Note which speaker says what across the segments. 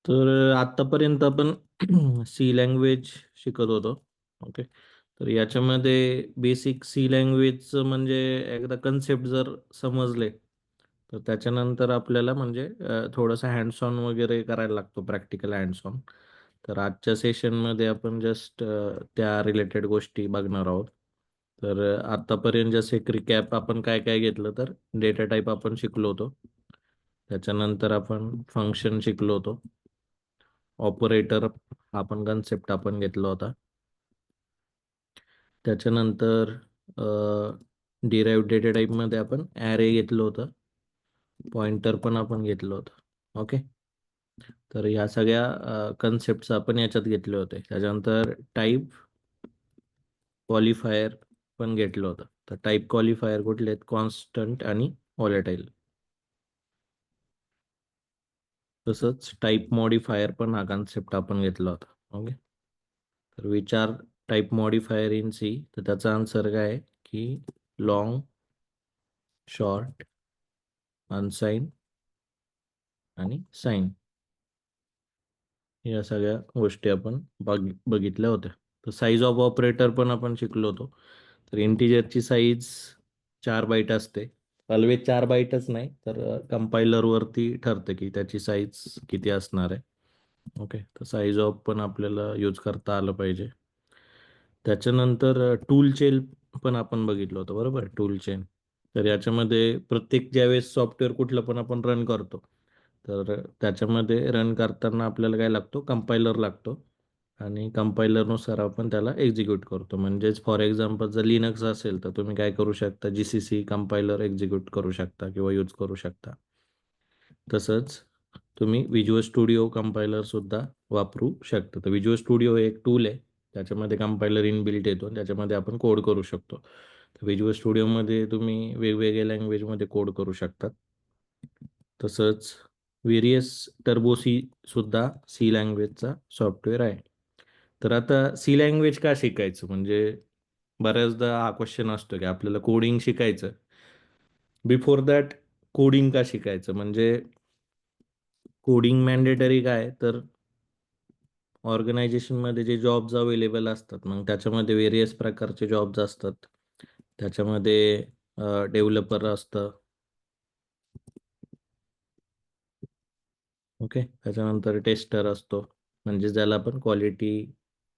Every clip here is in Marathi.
Speaker 1: तर आत्तापर्यंत आपण सी लँग्वेज शिकत होतो. ओके. तर याच्यामध्ये बेसिक सी लँग्वेजचं म्हणजे एकदा कन्सेप्ट जर समजले, तर त्याच्यानंतर आपल्याला म्हणजे थोडंसं हँड्स ऑन वगैरे करायला लागतो, प्रॅक्टिकल हँड्स ऑन. तर आजच्या सेशनमध्ये आपण जस्ट त्या रिलेटेड गोष्टी बघणार आहोत. तर आत्तापर्यंत जसे एक रिकॅप आपण काय काय घेतलं, तर डेटा टाईप आपण शिकलो होतो. त्याच्यानंतर आपण फंक्शन शिकलो होतो. ऑपरेटर हा पण कन्सेप्ट आपण घेतला होता. त्याच्यानंतर डिराईव्ह डेटा टाईपमध्ये आपण ॲरे घेतलं होतं. पॉइंटर पण आपण घेतलं होतं. ओके. तर ह्या सगळ्या कन्सेप्ट्स आपण याच्यात घेतले होते. त्याच्यानंतर टाईप क्वालिफायर पण घेतलं होतं. तर टाईप क्वालिफायर कुठले आहेत? कॉन्स्टंट आणि व्हॉलेटाईल. तसंच टाईप मॉडिफायर पण हा कन्सेप्ट आपण घेतला होता. ओके. तर विचार टाईप मॉडिफायर इन सी, तर त्याचा आन्सर काय आहे की लॉंग, शॉर्ट, अनसाइन आणि साइन या सगळ्या गोष्टी आपण बघितल्या होत्या. तर साईज ऑफ ऑपरेटर पण आपण शिकलो होतो. तर इंटिजरची साईज 4 बाईट असते. ऑलवेज 4 बाईटच नाही, तर कंपायलरवरती ठरतं की त्याची साईज किती असणार आहे. ओके. तर साईज ऑफ पण आपल्याला यूज करता आलं पाहिजे. त्याच्यानंतर टूल चेन पण आपण बघितलं होतं, बरोबर. Tool chain. तर याच्यामध्ये प्रत्येक ज्यावेळेस सॉफ्टवेअर कुठलं पण आपण रन करतो, तर त्याच्यामध्ये रन करताना आपल्याला काय लागतो? कंपायलर लागतो. आणि कंपायलरनुसार आपण त्याला एक्झिक्यूट करतो. म्हणजेच फॉर एक्झाम्पल जर लिनक्स असेल, तर तुम्ही काय करू शकता? GCC कंपायलर एक्झिक्यूट करू शकता किंवा यूज करू शकता. तसंच तुम्ही विज्युअल स्टुडिओ कंपायलर सुद्धा वापरू शकता. तर विज्युअल स्टुडिओ हे एक टूल आहे. त्याच्यामध्ये कंपायलर इनबिल्ट येतो आणि त्याच्यामध्ये आपण कोड करू शकतो. तर विज्युअल स्टुडिओमध्ये तुम्ही वेगवेगळ्या लँग्वेजमध्ये कोड करू शकता. तसंच व्हेरियस टर्बो सी सुद्धा सी लँग्वेजचा सॉफ्टवेअर आहे. तर आता सी लँग्वेज का शिकायचं? म्हणजे बऱ्याचदा हा क्वेश्चन असतो की आपल्याला कोडिंग शिकायचं. बिफोर दॅट कोडिंग का शिकायचं? म्हणजे कोडिंग मॅन्डेटरी काय तर ऑर्गनायझेशनमध्ये जे जॉब्स अवेलेबल असतात, मग त्याच्यामध्ये व्हेरियस प्रकारचे जॉब्स असतात. त्याच्यामध्ये डेव्हलपर असतं. ओके. त्याच्यानंतर टेस्टर असतो, म्हणजे ज्याला आपण क्वालिटी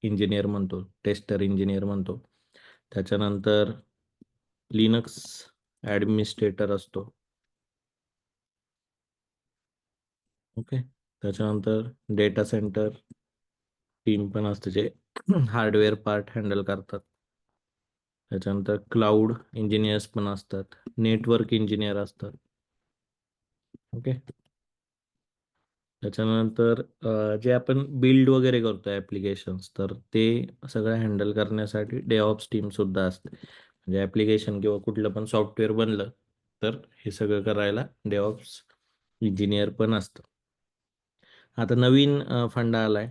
Speaker 1: इंजिनियर म्हणतो, टेस्टर इंजिनियर म्हणतो. त्याच्यानंतर लिनक्स ॲडमिनिस्ट्रेटर असतो. ओके. त्याच्यानंतर डेटा सेंटर टीम पण असते, जे हार्डवेअर पार्ट हँडल करतात. त्याच्यानंतर क्लाउड इंजिनियर्स पण असतात, नेटवर्क इंजिनियर असतात. ओके. त्याच्यानंतर जे आपण बिल्ड वगैरे करतो ॲप्लिकेशन्स, तर ते सगळं हँडल करण्यासाठी डेऑप्स टीम सुद्धा असते. म्हणजे ॲप्लिकेशन किंवा कुठलं पण सॉफ्टवेअर बनलं, तर हे सगळं करायला डेऑप्स इंजिनियर पण असतं. आता नवीन फंडा आलाय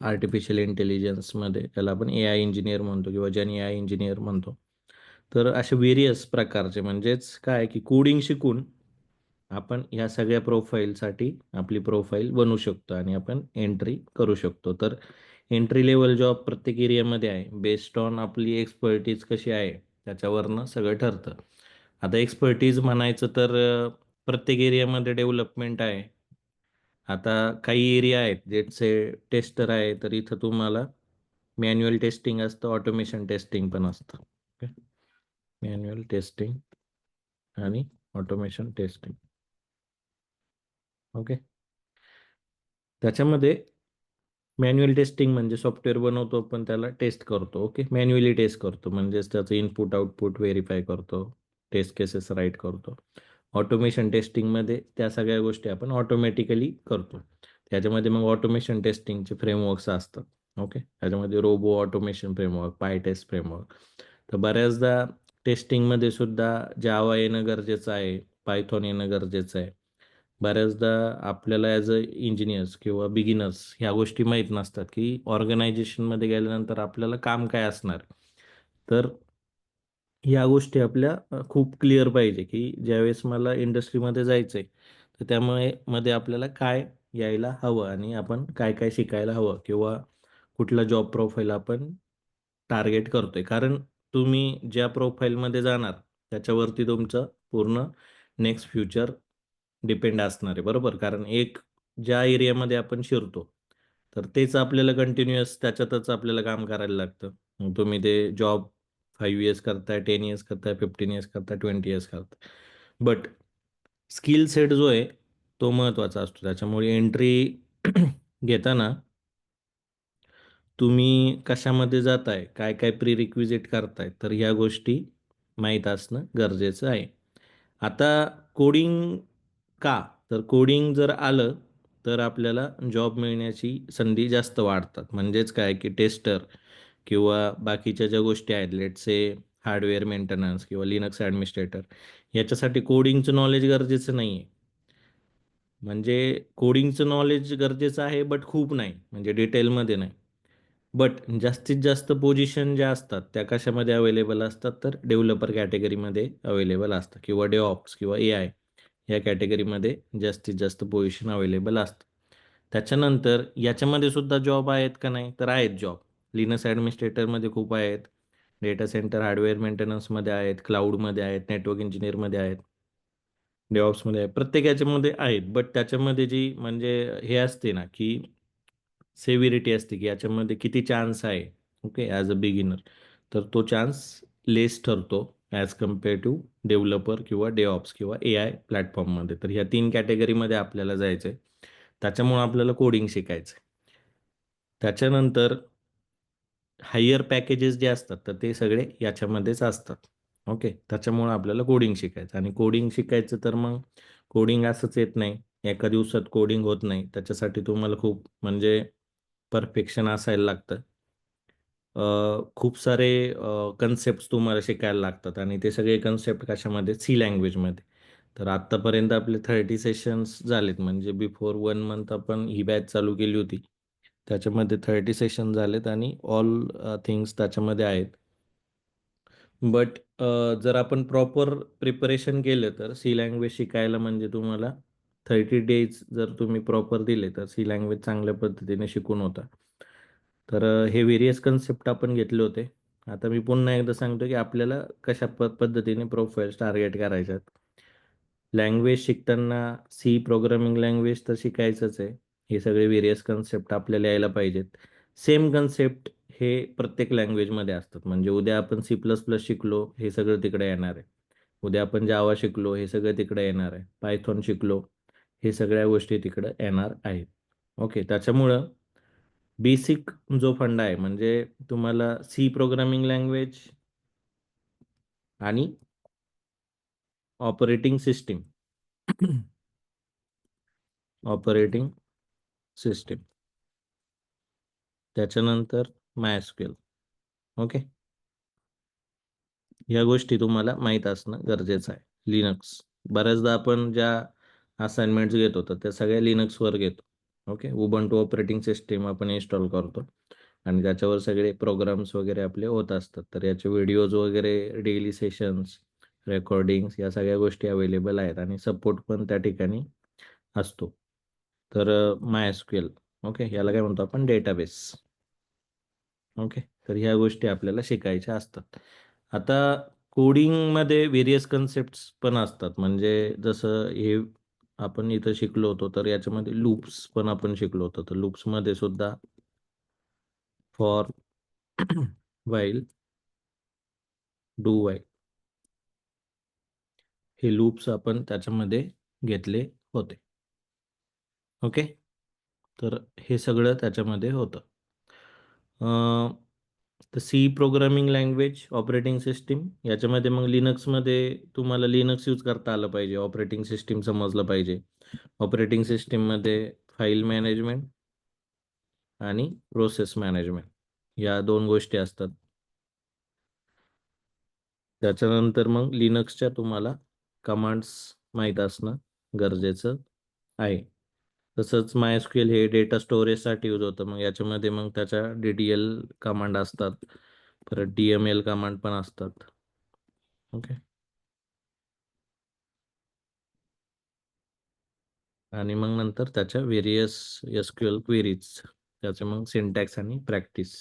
Speaker 1: आर्टिफिशियल इंटेलिजन्समध्ये, त्याला आपण AI इंजिनियर म्हणतो किंवा जन AI इंजिनियर म्हणतो. तर असे व्हेरियस प्रकारचे, म्हणजेच काय की कोडिंग शिकून आपण ह्या सगळ्या प्रोफाईलसाठी आपली प्रोफाईल बनवू शकतो आणि आपण एंट्री करू शकतो. तर एंट्री लेवल जॉब प्रत्येक एरियामध्ये आहे. बेस्ड ऑन आपली एक्सपर्टीज कशी आहे त्याच्यावरनं सगळं ठरतं. आता एक्सपर्टीज म्हणायचं तर प्रत्येक एरियामध्ये डेव्हलपमेंट आहे. आता काही एरिया आहेत ज्याचे टेस्टर आहे, तर इथं तुम्हाला मॅन्युअल टेस्टिंग असतं, ऑटोमेशन टेस्टिंग पण असतं. ओके. मॅन्युअल टेस्टिंग आणि ऑटोमेशन टेस्टिंग. ओके. त्याच्यामध्ये मॅन्युअल टेस्टिंग म्हणजे सॉफ्टवेअर बनवतो पण त्याला टेस्ट करतो. ओके. मॅन्युअली टेस्ट करतो, म्हणजेच त्याचं इनपुट आउटपुट व्हेरीफाय करतो, टेस्ट केसेस राईट करतो. ऑटोमेशन टेस्टिंगमध्ये त्या सगळ्या गोष्टी आपण ऑटोमॅटिकली करतो. त्याच्यामध्ये मग ऑटोमेशन टेस्टिंगचे फ्रेमवर्क्स असतात. ओके. त्याच्यामध्ये रोबो ऑटोमेशन फ्रेमवर्क, पायटेस्ट फ्रेमवर्क. तर बऱ्याचदा टेस्टिंगमध्ये सुद्धा जावा येणं गरजेचं आहे, पायथॉन येणं गरजेचं आहे. बऱ्याचदा आपल्याला ॲज अ इंजिनियर्स किंवा बिगिनर्स ह्या गोष्टी माहीत नसतात की ऑर्गनायझेशनमध्ये गेल्यानंतर आपल्याला काम काय असणार. तर ह्या गोष्टी आपल्या खूप क्लिअर पाहिजे की ज्यावेळेस मला इंडस्ट्रीमध्ये जायचं आहे, तर त्यामुळे मध्ये आपल्याला काय यायला हवं आणि आपण काय काय शिकायला हवं किंवा कुठला जॉब प्रोफाईल आपण टार्गेट करतोय. कारण तुम्ही ज्या प्रोफाईलमध्ये जाणार त्याच्यावरती तुमचं पूर्ण नेक्स्ट फ्युचर डिपेंड असणार आहे, बरोबर? कारण एक ज्या एरियामध्ये आपण शिरतो तर तेच आपल्याला कंटिन्युअस त्याच्यातच आपल्याला काम करायला लागतं. मग तुम्ही ते जॉब 5 इयर्स करताय, 10 इयर्स करताय, 15 इयर्स करताय, 20 इयर्स करताय. बट स्किल सेट जो आहे तो महत्त्वाचा असतो. त्याच्यामुळे एंट्री घेताना तुम्ही कशामध्ये जाताय, काय काय प्री रिक्विजिट करताय, तर ह्या गोष्टी माहीत असणं गरजेचं आहे. आता कोडिंग का? तर कोडिंग जर आलं तर आपल्याला जॉब मिळण्याची संधी जास्त वाढतात. म्हणजेच काय की टेस्टर किंवा बाकीच्या ज्या गोष्टी आहेत, लेट्स से हार्डवेअर मेंटेनन्स किंवा लिनक्स ॲडमिनिस्ट्रेटर, याच्यासाठी कोडिंगचं नॉलेज गरजेचं नाही आहे. म्हणजे कोडिंगचं नॉलेज गरजेचं आहे, बट खूप नाही, म्हणजे डिटेलमध्ये नाही. बट जास्तीत जास्त पोझिशन ज्या असतात त्या कशामध्ये अवेलेबल असतात, तर डेव्हलपर कॅटेगरीमध्ये अवेलेबल असतात किंवा डेऑप्स किंवा AI या कॅटेगरीमध्ये जास्तीत जास्त पोझिशन अवेलेबल असतात. त्याच्यानंतर याच्यामध्ये सुद्धा जॉब आहेत का? नाही तर आहेत जॉब. लिनक्स ॲडमिनिस्ट्रेटरमध्ये खूप आहेत, डेटा सेंटर हार्डवेअर मेंटेनन्समध्ये आहेत, क्लाउडमध्ये आहेत, नेटवर्क इंजिनिअरमध्ये आहेत, डेव्हऑप्समध्ये आहे. प्रत्येक याच्यामध्ये आहेत. बट त्याच्यामध्ये जी म्हणजे हे असते ना, की सेव्हिरिटी असते, की याच्यामध्ये किती चान्स आहे, ओके, ॲज अ बिगिनर, तर तो चान्स लेस ठरतो ॲज कम्पेअर टू डेव्हलपर किंवा डेऑप्स किंवा AI प्लॅटफॉर्ममध्ये. तर ह्या 3 कॅटेगरीमध्ये आपल्याला जायचं आहे. त्याच्यामुळं आपल्याला कोडिंग शिकायचं आहे. त्याच्यानंतर हायर पॅकेजेस जे असतात तर ते सगळे याच्यामध्येच असतात. ओके. त्याच्यामुळं आपल्याला कोडिंग शिकायचं आणि कोडिंग शिकायचं तर मग कोडिंग असंच येत नाही. एका दिवसात कोडिंग होत नाही. त्याच्यासाठी तुम्हाला खूप म्हणजे परफेक्शन असायला लागतं. खूप सारे कन्सेप्ट्स तुम्हाला शिकायला लागतात आणि ते सगळे कन्सेप्ट कशामध्ये? सी लँग्वेजमध्ये. तर आत्तापर्यंत आपले 30 सेशन्स झालेत, म्हणजे बिफोर 1 मंथ आपण ही बॅच चालू केली होती. त्याच्यामध्ये 30 सेशन झालेत आणि ऑल थिंग्स त्याच्यामध्ये आहेत. बट जर आपण प्रॉपर प्रिपरेशन केलं तर सी लँग्वेज शिकायला म्हणजे तुम्हाला 30 डेज जर तुम्ही प्रॉपर दिले तर सी लँग्वेज चांगल्या पद्धतीने शिकून होता. तर हे व्हेरियस कन्सेप्ट आपण घेतले होते. आता मी पुन्हा एकदा सांगतो की आपल्याला कशा पद्धतीने प्रोफाइल्स टार्गेट करायच्यात. लँग्वेज शिकताना सी प्रोग्रामिंग लँग्वेज तर शिकायचंच आहे. हे सगळे व्हेरियस कन्सेप्ट आपल्याला यायला पाहिजेत. सेम कन्सेप्ट हे प्रत्येक लँग्वेजमध्ये असतात. म्हणजे उद्या आपण सी प्लस प्लस शिकलो, हे सगळं तिकडे येणार आहे. उद्या आपण जावा शिकलो, हे सगळं तिकडे येणार आहे. पायथॉन शिकलो, हे सगळ्या गोष्टी तिकडे येणार आहेत. ओके. त्याच्यामुळं बेसिक जो फंडा आहे, म्हणजे तुम्हाला सी प्रोग्रामिंग लँग्वेज आणि ऑपरेटिंग सिस्टीम ऑपरेटिंग सिस्टीम त्याच्यानंतर MySQL. ओके. ह्या गोष्टी तुम्हाला माहीत असणं गरजेचं आहे. लिनक्स बऱ्याचदा आपण ज्या असाइनमेंट्स घेतो तर त्या सगळ्या लिनक्सवर घेतो. ओके. उबंटू ऑपरेटिंग सिस्टीम आपण इन्स्टॉल करतो आणि त्याच्यावर सगळे प्रोग्राम्स वगैरे आपले होत असतात. तर याचे व्हिडिओज वगैरे, डेली सेशन्स, रेकॉर्डिंग्स या सगळ्या गोष्टी अवेलेबल आहेत आणि सपोर्ट पण त्या ठिकाणी असतो. तर MySQL, ओके, याला काय म्हणतो आपण? डेटाबेस. ओके. तर ह्या गोष्टी आपल्याला शिकायच्या असतात. आता कोडिंगमध्ये व्हेरियस कन्सेप्ट्स पण असतात. म्हणजे जसं हे आपण इथं शिकलो होतो, तर याच्यामध्ये लूप्स पण आपण शिकलो होतो. तर लूप्समध्ये सुद्धा फॉर, व्हाईल, डू व्हाईल हे लूप्स आपण त्याच्यामध्ये घेतले होते. ओके. तर हे सगळं त्याच्यामध्ये होतं. तर C programming language, operating system याच्यामध्ये मग लिनक्समध्ये तुम्हाला लिनक्स यूज करता आलं पाहिजे. ऑपरेटिंग सिस्टीम समजलं पाहिजे. ऑपरेटिंग सिस्टीममध्ये फाईल मॅनेजमेंट आणि प्रोसेस मॅनेजमेंट या 2 गोष्टी असतात. त्याच्यानंतर मग लिनक्सच्या तुम्हाला कमांड्स माहीत असणं गरजेचं आहे. तसंच MySQL हे डेटा स्टोरेजसाठी यूज होतं. मग याच्यामध्ये मग त्याच्या DDL कमांड असतात. परत DML कमांड पण असतात. ओके. आणि मग नंतर त्याच्या व्हेरियस SQL क्वेरीज, त्याचे मग सिंटॅक्स आणि प्रॅक्टिस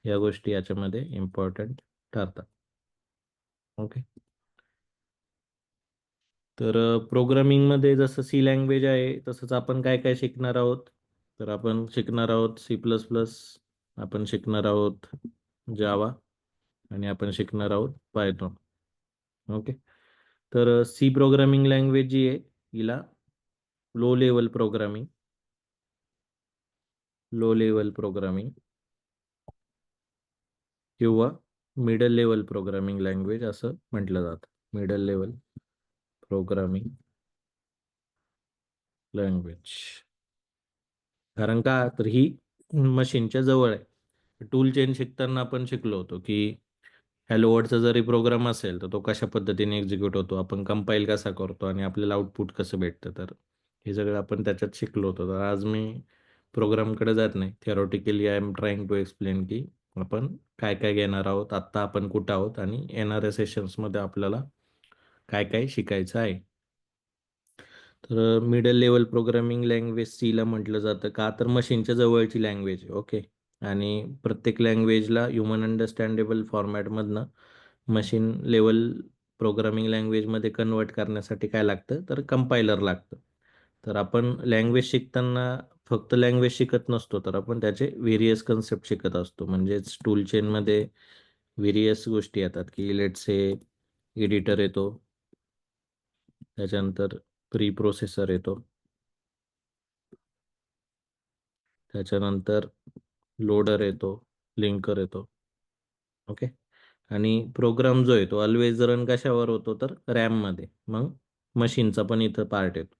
Speaker 1: या गोष्टी याच्यामध्ये इम्पॉर्टंट ठरतात. ओके. तर प्रोग्रामिंगमध्ये जसं सी लँग्वेज आहे तसंच आपण काय काय शिकणार आहोत, तर आपण शिकणार आहोत C++, आपण शिकणार आहोत जावा, आणि आपण शिकणार आहोत पायथॉन. ओके. तर सी प्रोग्रामिंग लँग्वेज जी आहे हिला लो लेवल प्रोग्रामिंग किंवा मिडल लेवल प्रोग्रामिंग लँग्वेज असं म्हटलं जातं. Middle level programming language. कारण का, तर ही मशीनच्या जवळ आहे. टूल चेन शिकताना आपण शिकलो होतो की हॅलो वर्डचा जरी प्रोग्राम असेल तर तो कशा पद्धतीने एक्झिक्यूट होतो, आपण कंपाईल कसा करतो आणि आपल्याला आउटपुट कसं भेटतं, तर हे सगळं आपण त्याच्यात शिकलो होतो. तर आज मी प्रोग्रामकडे जात नाही, theoretically I am trying to explain की आपण काय काय घेणार आहोत, आत्ता आपण कुठं आहोत आणि येणाऱ्या सेशन्समध्ये आपल्याला काय काय शिकायचं आहे. तर मिडल लेवल प्रोग्रामिंग लँग्वेज सीला म्हटलं जातं का, तर मशीनच्या जवळची लँग्वेज आहे. ओके. आणि प्रत्येक लँग्वेजला ह्युमन अंडरस्टँडेबल फॉर्मॅटमधनं मशीन लेवल प्रोग्रामिंग लँग्वेजमध्ये कन्वर्ट करण्यासाठी काय लागतं, तर कंपायलर लागतं. तर आपण लँग्वेज शिकताना फक्त लँग्वेज शिकत नसतो, तर आपण त्याचे व्हेरियस कन्सेप्ट शिकत असतो. म्हणजेच टूल चेनमध्ये व्हेरियस गोष्टी येतात की लेट्स से एडिटर येतो, त्याच्यानंतर प्री प्रोसेसर येतो, त्याच्यानंतर लोडर येतो, लिंकर येतो. ओके. आणि प्रोग्राम जो आहे तो ऑलवेज रन कशावर होतो, तर रॅममध्ये. मग मशीनचा पण इथं पार्ट येतो.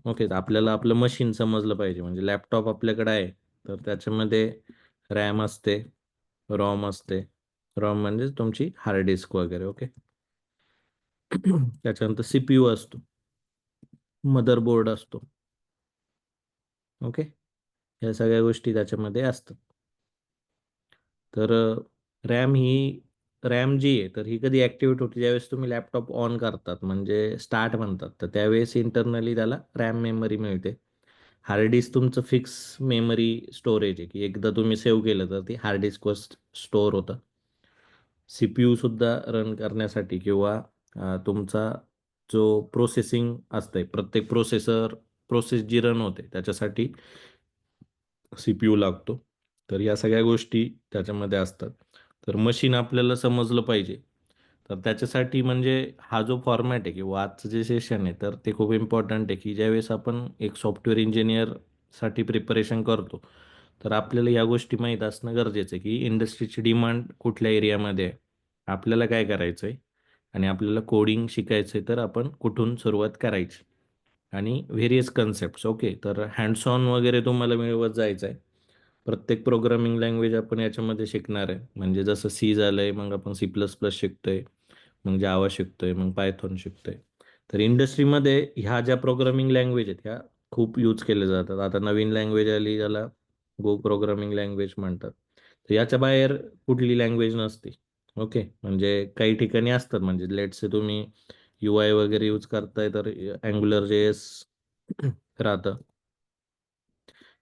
Speaker 1: ओके. तर आपल्याला आपलं मशीन समजलं पाहिजे. म्हणजे लॅपटॉप आपल्याकडे आहे तर त्याच्यामध्ये रॅम असते, रॉम असते. रॉम म्हणजे तुमची हार्ड डिस्क वगैरे. ओके. त्याच्यानंतर CPU असतो, मदरबोर्ड असतो. ओके. ह्या सगळ्या गोष्टी त्याच्यामध्ये असतात. तर रॅम जी आहे तर ही कधी ॲक्टिवेट होते, ज्यावेळेस तुम्ही लॅपटॉप ऑन करतात म्हणजे स्टार्ट म्हणतात, तर त्यावेळेस इंटरनली त्याला रॅम मेमरी मिळते. हार्ड डिस्क तुमचं फिक्स मेमरी स्टोरेज आहे की एकदा तुम्ही सेव्ह केलं तर ती हार्ड डिस्कवर स्टोअर होतं. CPU सुद्धा रन करण्यासाठी किंवा तुमचा जो प्रोसेसिंग असते, प्रत्येक प्रोसेस जी रन होते त्याच्यासाठी CPU लागतो. तर या सगळ्या गोष्टी त्याच्यामध्ये असतात. तर मशीन आपल्याला समजलं पाहिजे. तर त्याच्यासाठी म्हणजे हा जो फॉर्मॅट आहे किंवा आजचं जे सेशन आहे तर ते खूप इम्पॉर्टंट आहे की ज्यावेळेस आपण एक सॉफ्टवेअर इंजिनिअरसाठी प्रिपरेशन करतो, तर आपल्याला या गोष्टी माहीत असणं गरजेचं आहे की इंडस्ट्रीची डिमांड कुठल्या एरियामध्ये आहे, आपल्याला काय करायचं आहे आणि आपल्याला कोडिंग शिकायचं आहे तर आपण कुठून सुरुवात करायची, आणि व्हेरियस कन्सेप्ट्स. ओके. तर हँड्स ऑन वगैरे तुम्हाला मिळवत जायचं आहे. प्रत्येक प्रोग्रामिंग लँग्वेज आपण याच्यामध्ये शिकणार आहे. म्हणजे जसं सी झालंय, मग आपण C++ शिकतोय, मग जावा शिकतोय, मग पायथॉन शिकतोय. तर इंडस्ट्रीमध्ये ह्या ज्या प्रोग्रामिंग लँग्वेज आहेत ह्या खूप यूज केल्या जातात. आता नवीन लँग्वेज आली ज्याला गो प्रोग्रामिंग लँग्वेज म्हणतात. तर याच्या बाहेर कुठली लँग्वेज नसते. ओके. म्हणजे काही ठिकाणी असतात, म्हणजे लेट्स से तुम्ही UI वगैरे यूज करताय तर अँग्युलर JS राहतं,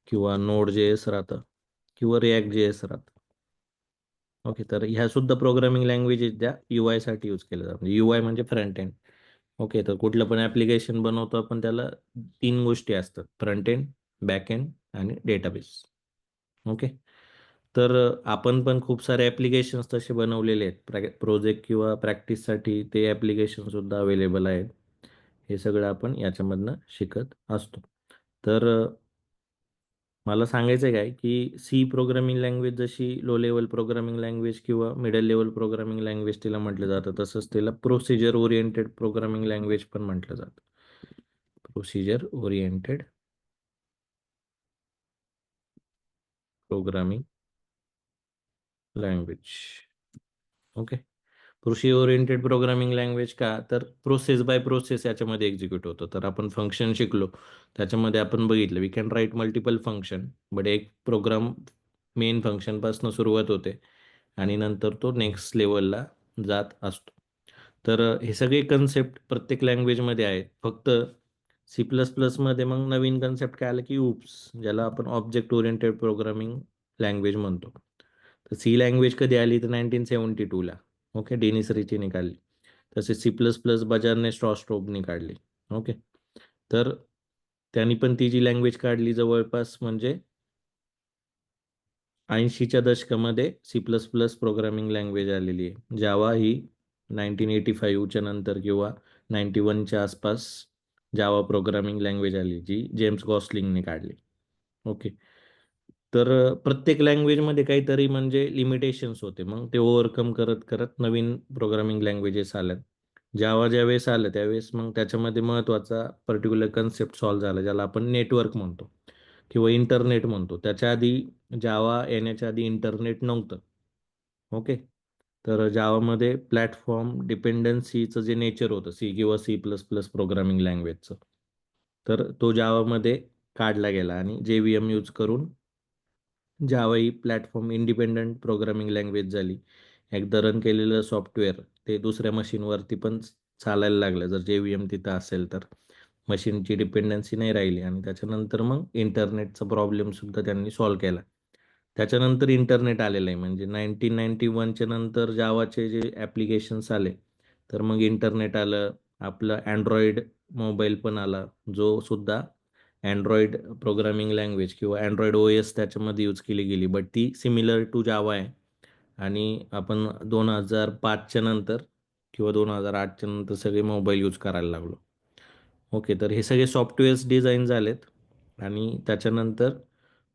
Speaker 1: किंवा नोड JS राहतं, किंवा रिॲक्ट JS राहतं. ओके. तर ह्या सुद्धा प्रोग्रामिंग लँग्वेजेस ज्या UI साठी यूज केल्या जातात. म्हणजे UI म्हणजे फ्रंट एंड. ओके. तर कुठलं पण ॲप्लिकेशन बनवतो आपण त्याला 3 गोष्टी असतात: फ्रंट एंड, बॅक एंड आणि डेटाबेस. ओके. तर आपण पण खूप सारे ॲप्लिकेशन्स तसे बनवलेले आहेत. प्रोजेक्ट किंवा प्रॅक्टिससाठी ते ॲप्लिकेशन सुद्धा अवेलेबल आहेत. हे सगळं आपण याच्यामधनं शिकत असतो. तर मला सांगायचं आहे काय, की सी प्रोग्रामिंग लँग्वेज जशी लो लेव्हल प्रोग्रामिंग लँग्वेज किंवा मिडल लेव्हल प्रोग्रामिंग लँग्वेज तिला म्हटलं जातं, तसंच तिला प्रोसिजर ओरिएंटेड प्रोग्रामिंग लँग्वेज पण म्हटलं जातं. Procedure oriented programming language. Okay. कृषी ओरिएंटेड प्रोग्रामिंग लँग्वेज का, तर प्रोसेस बाय प्रोसेस याच्यामध्ये एक्झिक्यूट होतं. तर आपण फंक्शन शिकलो, त्याच्यामध्ये आपण बघितलं we can write multiple function, but एक प्रोग्राम मेन फंक्शनपासून सुरुवात होते आणि नंतर तो नेक्स्ट लेवलला जात असतो. तर हे सगळे कन्सेप्ट प्रत्येक लँग्वेजमध्ये आहेत. फक्त सी प्लस प्लसमध्ये मग नवीन कन्सेप्ट काय आलं की UPS, ज्याला आपण ऑब्जेक्ट ओरिएंटेड प्रोग्रामिंग लँग्वेज म्हणतो. तर सी लँग्वेज कधी आली तर 1972ला. ओके, डेनिस रिचीने काढली. तसे सी प्लस प्लस बजाजने स्ट्रॉस्ट्रोबनी काढली. ओके, तर त्यांनी पण ती जी लँग्वेज काढली जवळपास म्हणजे 80च्या दशकामध्ये C plus plus programming language आलेली आहे. जावा ही 1985च्या नंतर किंवा 91च्या आसपास जावा प्रोग्रामिंग लँग्वेज आली, जी जेम्स गॉसलिंगने काढली. ओके, तर प्रत्येक लँग्वेजमध्ये काहीतरी म्हणजे लिमिटेशन्स होते. मग ते ओव्हरकम करत करत नवीन प्रोग्रामिंग लँग्वेजेस आल्यात. जावा ज्यावेळेस आलं त्यावेळेस मग त्याच्यामध्ये महत्त्वाचा पर्टिक्युलर कन्सेप्ट सॉल्व्ह झाला, ज्याला आपण नेटवर्क म्हणतो किंवा इंटरनेट म्हणतो. त्याच्या आधी जावा येण्याच्या आधी इंटरनेट नव्हतं. ओके, तर जावामध्ये प्लॅटफॉर्म डिपेंडन्सीचं जे नेचर होतं सी किंवा सी प्लस प्लस प्रोग्रामिंग लँग्वेजचं, तर तो जावामध्ये काढला गेला आणि JVM यूज करून जावा ही प्लॅटफॉर्म इंडिपेंडंट प्रोग्रामिंग लँग्वेज झाली. एकदा रन केलेलं सॉफ्टवेअर ते दुसऱ्या मशीनवरती पण चालायला लागलं, जर JVM तिथं असेल तर. मशीनची डिपेंडन्सी नाही राहिली आणि त्याच्यानंतर मग इंटरनेटचा प्रॉब्लेमसुद्धा त्यांनी सॉल्व्ह केला. त्याच्यानंतर इंटरनेट आलेलं आहे, म्हणजे 1991च्या नंतर जावाचे जे ॲप्लिकेशन्स आले, तर मग इंटरनेट आलं. आपलं अँड्रॉइड मोबाईल पण आला, जो सुद्धा अँड्रॉइड प्रोग्रामिंग लँग्वेज किंवा अँड्रॉइड OS त्याच्यामध्ये यूज केली गेली, बट ती सिमिलर टू जावा आहे. आणि आपण 2005च्या नंतर किंवा 2008च्या नंतर सगळे मोबाईल यूज करायला लागलो. ओके, तर हे सगळे सॉफ्टवेअर्स डिझाईन झालेत आणि त्याच्यानंतर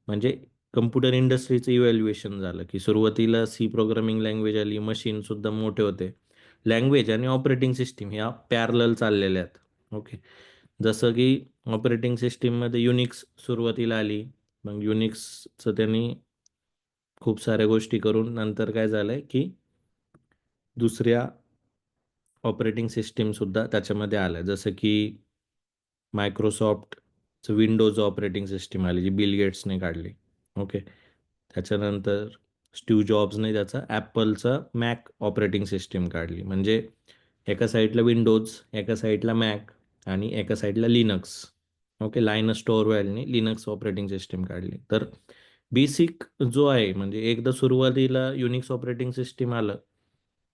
Speaker 1: म्हणजे कम्प्युटर इंडस्ट्रीचं इव्हॅल्युएशन झालं, की सुरुवातीला सी प्रोग्रामिंग लँग्वेज आली, मशीनसुद्धा मोठे होते. लँग्वेज आणि ऑपरेटिंग सिस्टीम ह्या पॅरलल चाललेल्या आहेत. ओके, जसं की ऑपरेटिंग सिस्टीममध्ये युनिक्स सुरुवातीला आली. मग युनिक्सचं त्यांनी खूप साऱ्या गोष्टी करून नंतर काय झालंय, की दुसऱ्या ऑपरेटिंग सिस्टीमसुद्धा त्याच्यामध्ये आल्या. जसं की मायक्रोसॉफ्टचं विंडोज ऑपरेटिंग सिस्टीम आली, जी बिल गेट्सने काढली. ओके, त्याच्यानंतर स्टीव्ह जॉब्सने त्याचा ॲपलचा मॅक ऑपरेटिंग सिस्टीम काढली. म्हणजे एका साईडला विंडोज, एका साईडला मॅक आणि एका साईडला लिनक्स. ओके, लायनस टोरवॅलने लिनक्स ऑपरेटिंग सिस्टीम काढली. तर बेसिक जो आहे म्हणजे एकदा सुरुवातीला युनिक्स ऑपरेटिंग सिस्टीम आलं,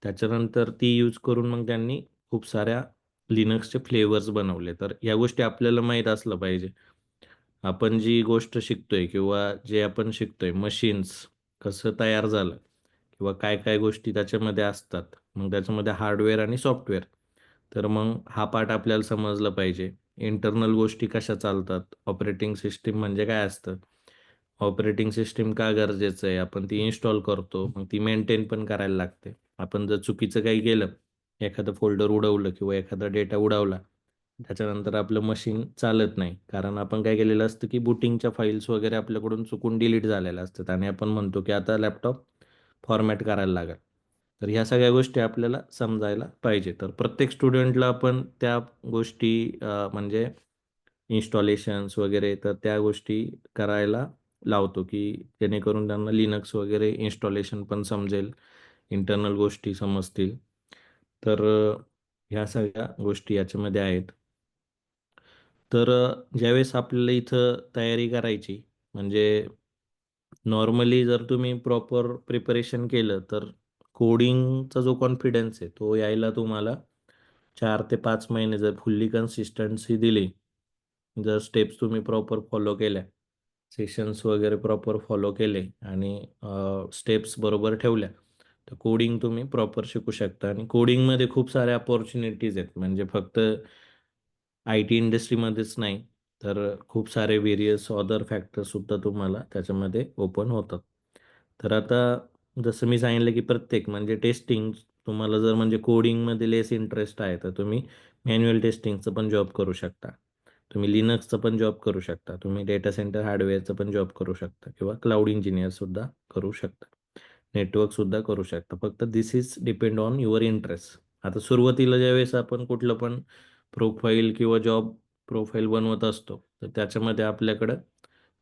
Speaker 1: त्याच्यानंतर ती यूज करून मग त्यांनी खूप साऱ्या लिनक्सचे फ्लेवर्स बनवले. तर ह्या गोष्टी आपल्याला माहीत असलं पाहिजे. आपण जी गोष्ट शिकतोय किंवा जे आपण शिकतोय मशीन्स कसं तयार झालं किंवा काय काय गोष्टी त्याच्यामध्ये असतात. मग त्याच्यामध्ये हार्डवेअर आणि सॉफ्टवेअर. तर मग हा पार्ट आपल्याला समजला पाहिजे. इंटरनल गोष्टी कशा चालतात, ऑपरेटिंग सिस्टीम म्हणजे काय असतं, ऑपरेटिंग सिस्टीम का गरजेचं आहे, आपण ती इन्स्टॉल करतो, मग ती मेंटेन पण करायला लागते. आपण जर चुकीचं काही केलं, एखादं फोल्डर उडवलं किंवा एखादा डेटा उडवला, त्याच्यानंतर आपलं मशीन चालत नाही. कारण आपण काय केलेलं असतं, की बूटिंगच्या फाईल्स वगैरे आपल्याकडून चुकून डिलीट झालेल्या असतात आणि आपण म्हणतो, की आता लॅपटॉप फॉर्मॅट करायला लागेल. तर ह्या सगळ्या गोष्टी आपल्याला समजायला पाहिजे. तर प्रत्येक स्टुडंटला आपण त्या गोष्टी म्हणजे इन्स्टॉलेशन्स वगैरे तर त्या गोष्टी करायला लावतो, की जेणेकरून त्यांना लिनक्स वगैरे इन्स्टॉलेशन पण समजेल, इंटरनल गोष्टी समजतील. तर ह्या सगळ्या गोष्टी याच्यामध्ये आहेत. तर ज्यावेळेस आपल्याला इथं तयारी करायची म्हणजे नॉर्मली जर तुम्ही प्रॉपर प्रिपरेशन केलं, तर कोडिंगचा जो कॉन्फिडन्स आहे, तो यायला तुम्हाला 4 ते 5 महिने जर फुल्ली कन्सिस्टन्सी दिली, जर स्टेप्स तुम्ही प्रॉपर फॉलो केल्या, सेशन्स वगैरे प्रॉपर फॉलो केले आणि स्टेप्स बरोबर ठेवल्या, तर कोडिंग तुम्ही प्रॉपर शिकू शकता. आणि कोडिंगमध्ये खूप साऱ्या अपॉर्च्युनिटीज आहेत. म्हणजे फक्त IT इंडस्ट्रीमध्येच नाही, तर खूप सारे व्हेरियस अदर फॅक्टर्ससुद्धा तुम्हाला त्याच्यामध्ये ओपन होतात. तर आता जसं मी सांगितलं, की प्रत्येक म्हणजे टेस्टिंग तुम्हाला जर म्हणजे कोडिंगमध्ये लेस इंटरेस्ट आहे, तर तुम्ही मॅन्युअल टेस्टिंगचं पण जॉब करू शकता. तुम्ही लिनक्सचं पण जॉब करू शकता. तुम्ही डेटा सेंटर हार्डवेअरचं पण जॉब करू शकता किंवा क्लाउड इंजिनिअरसुद्धा करू शकता. नेटवर्कसुद्धा करू शकता. फक्त this is depend on your interest. आता सुरुवातीला ज्यावेळेस आपण कुठलं पण प्रोफाईल किंवा जॉब प्रोफाईल बनवत असतो, तर त्याच्यामध्ये आपल्याकडं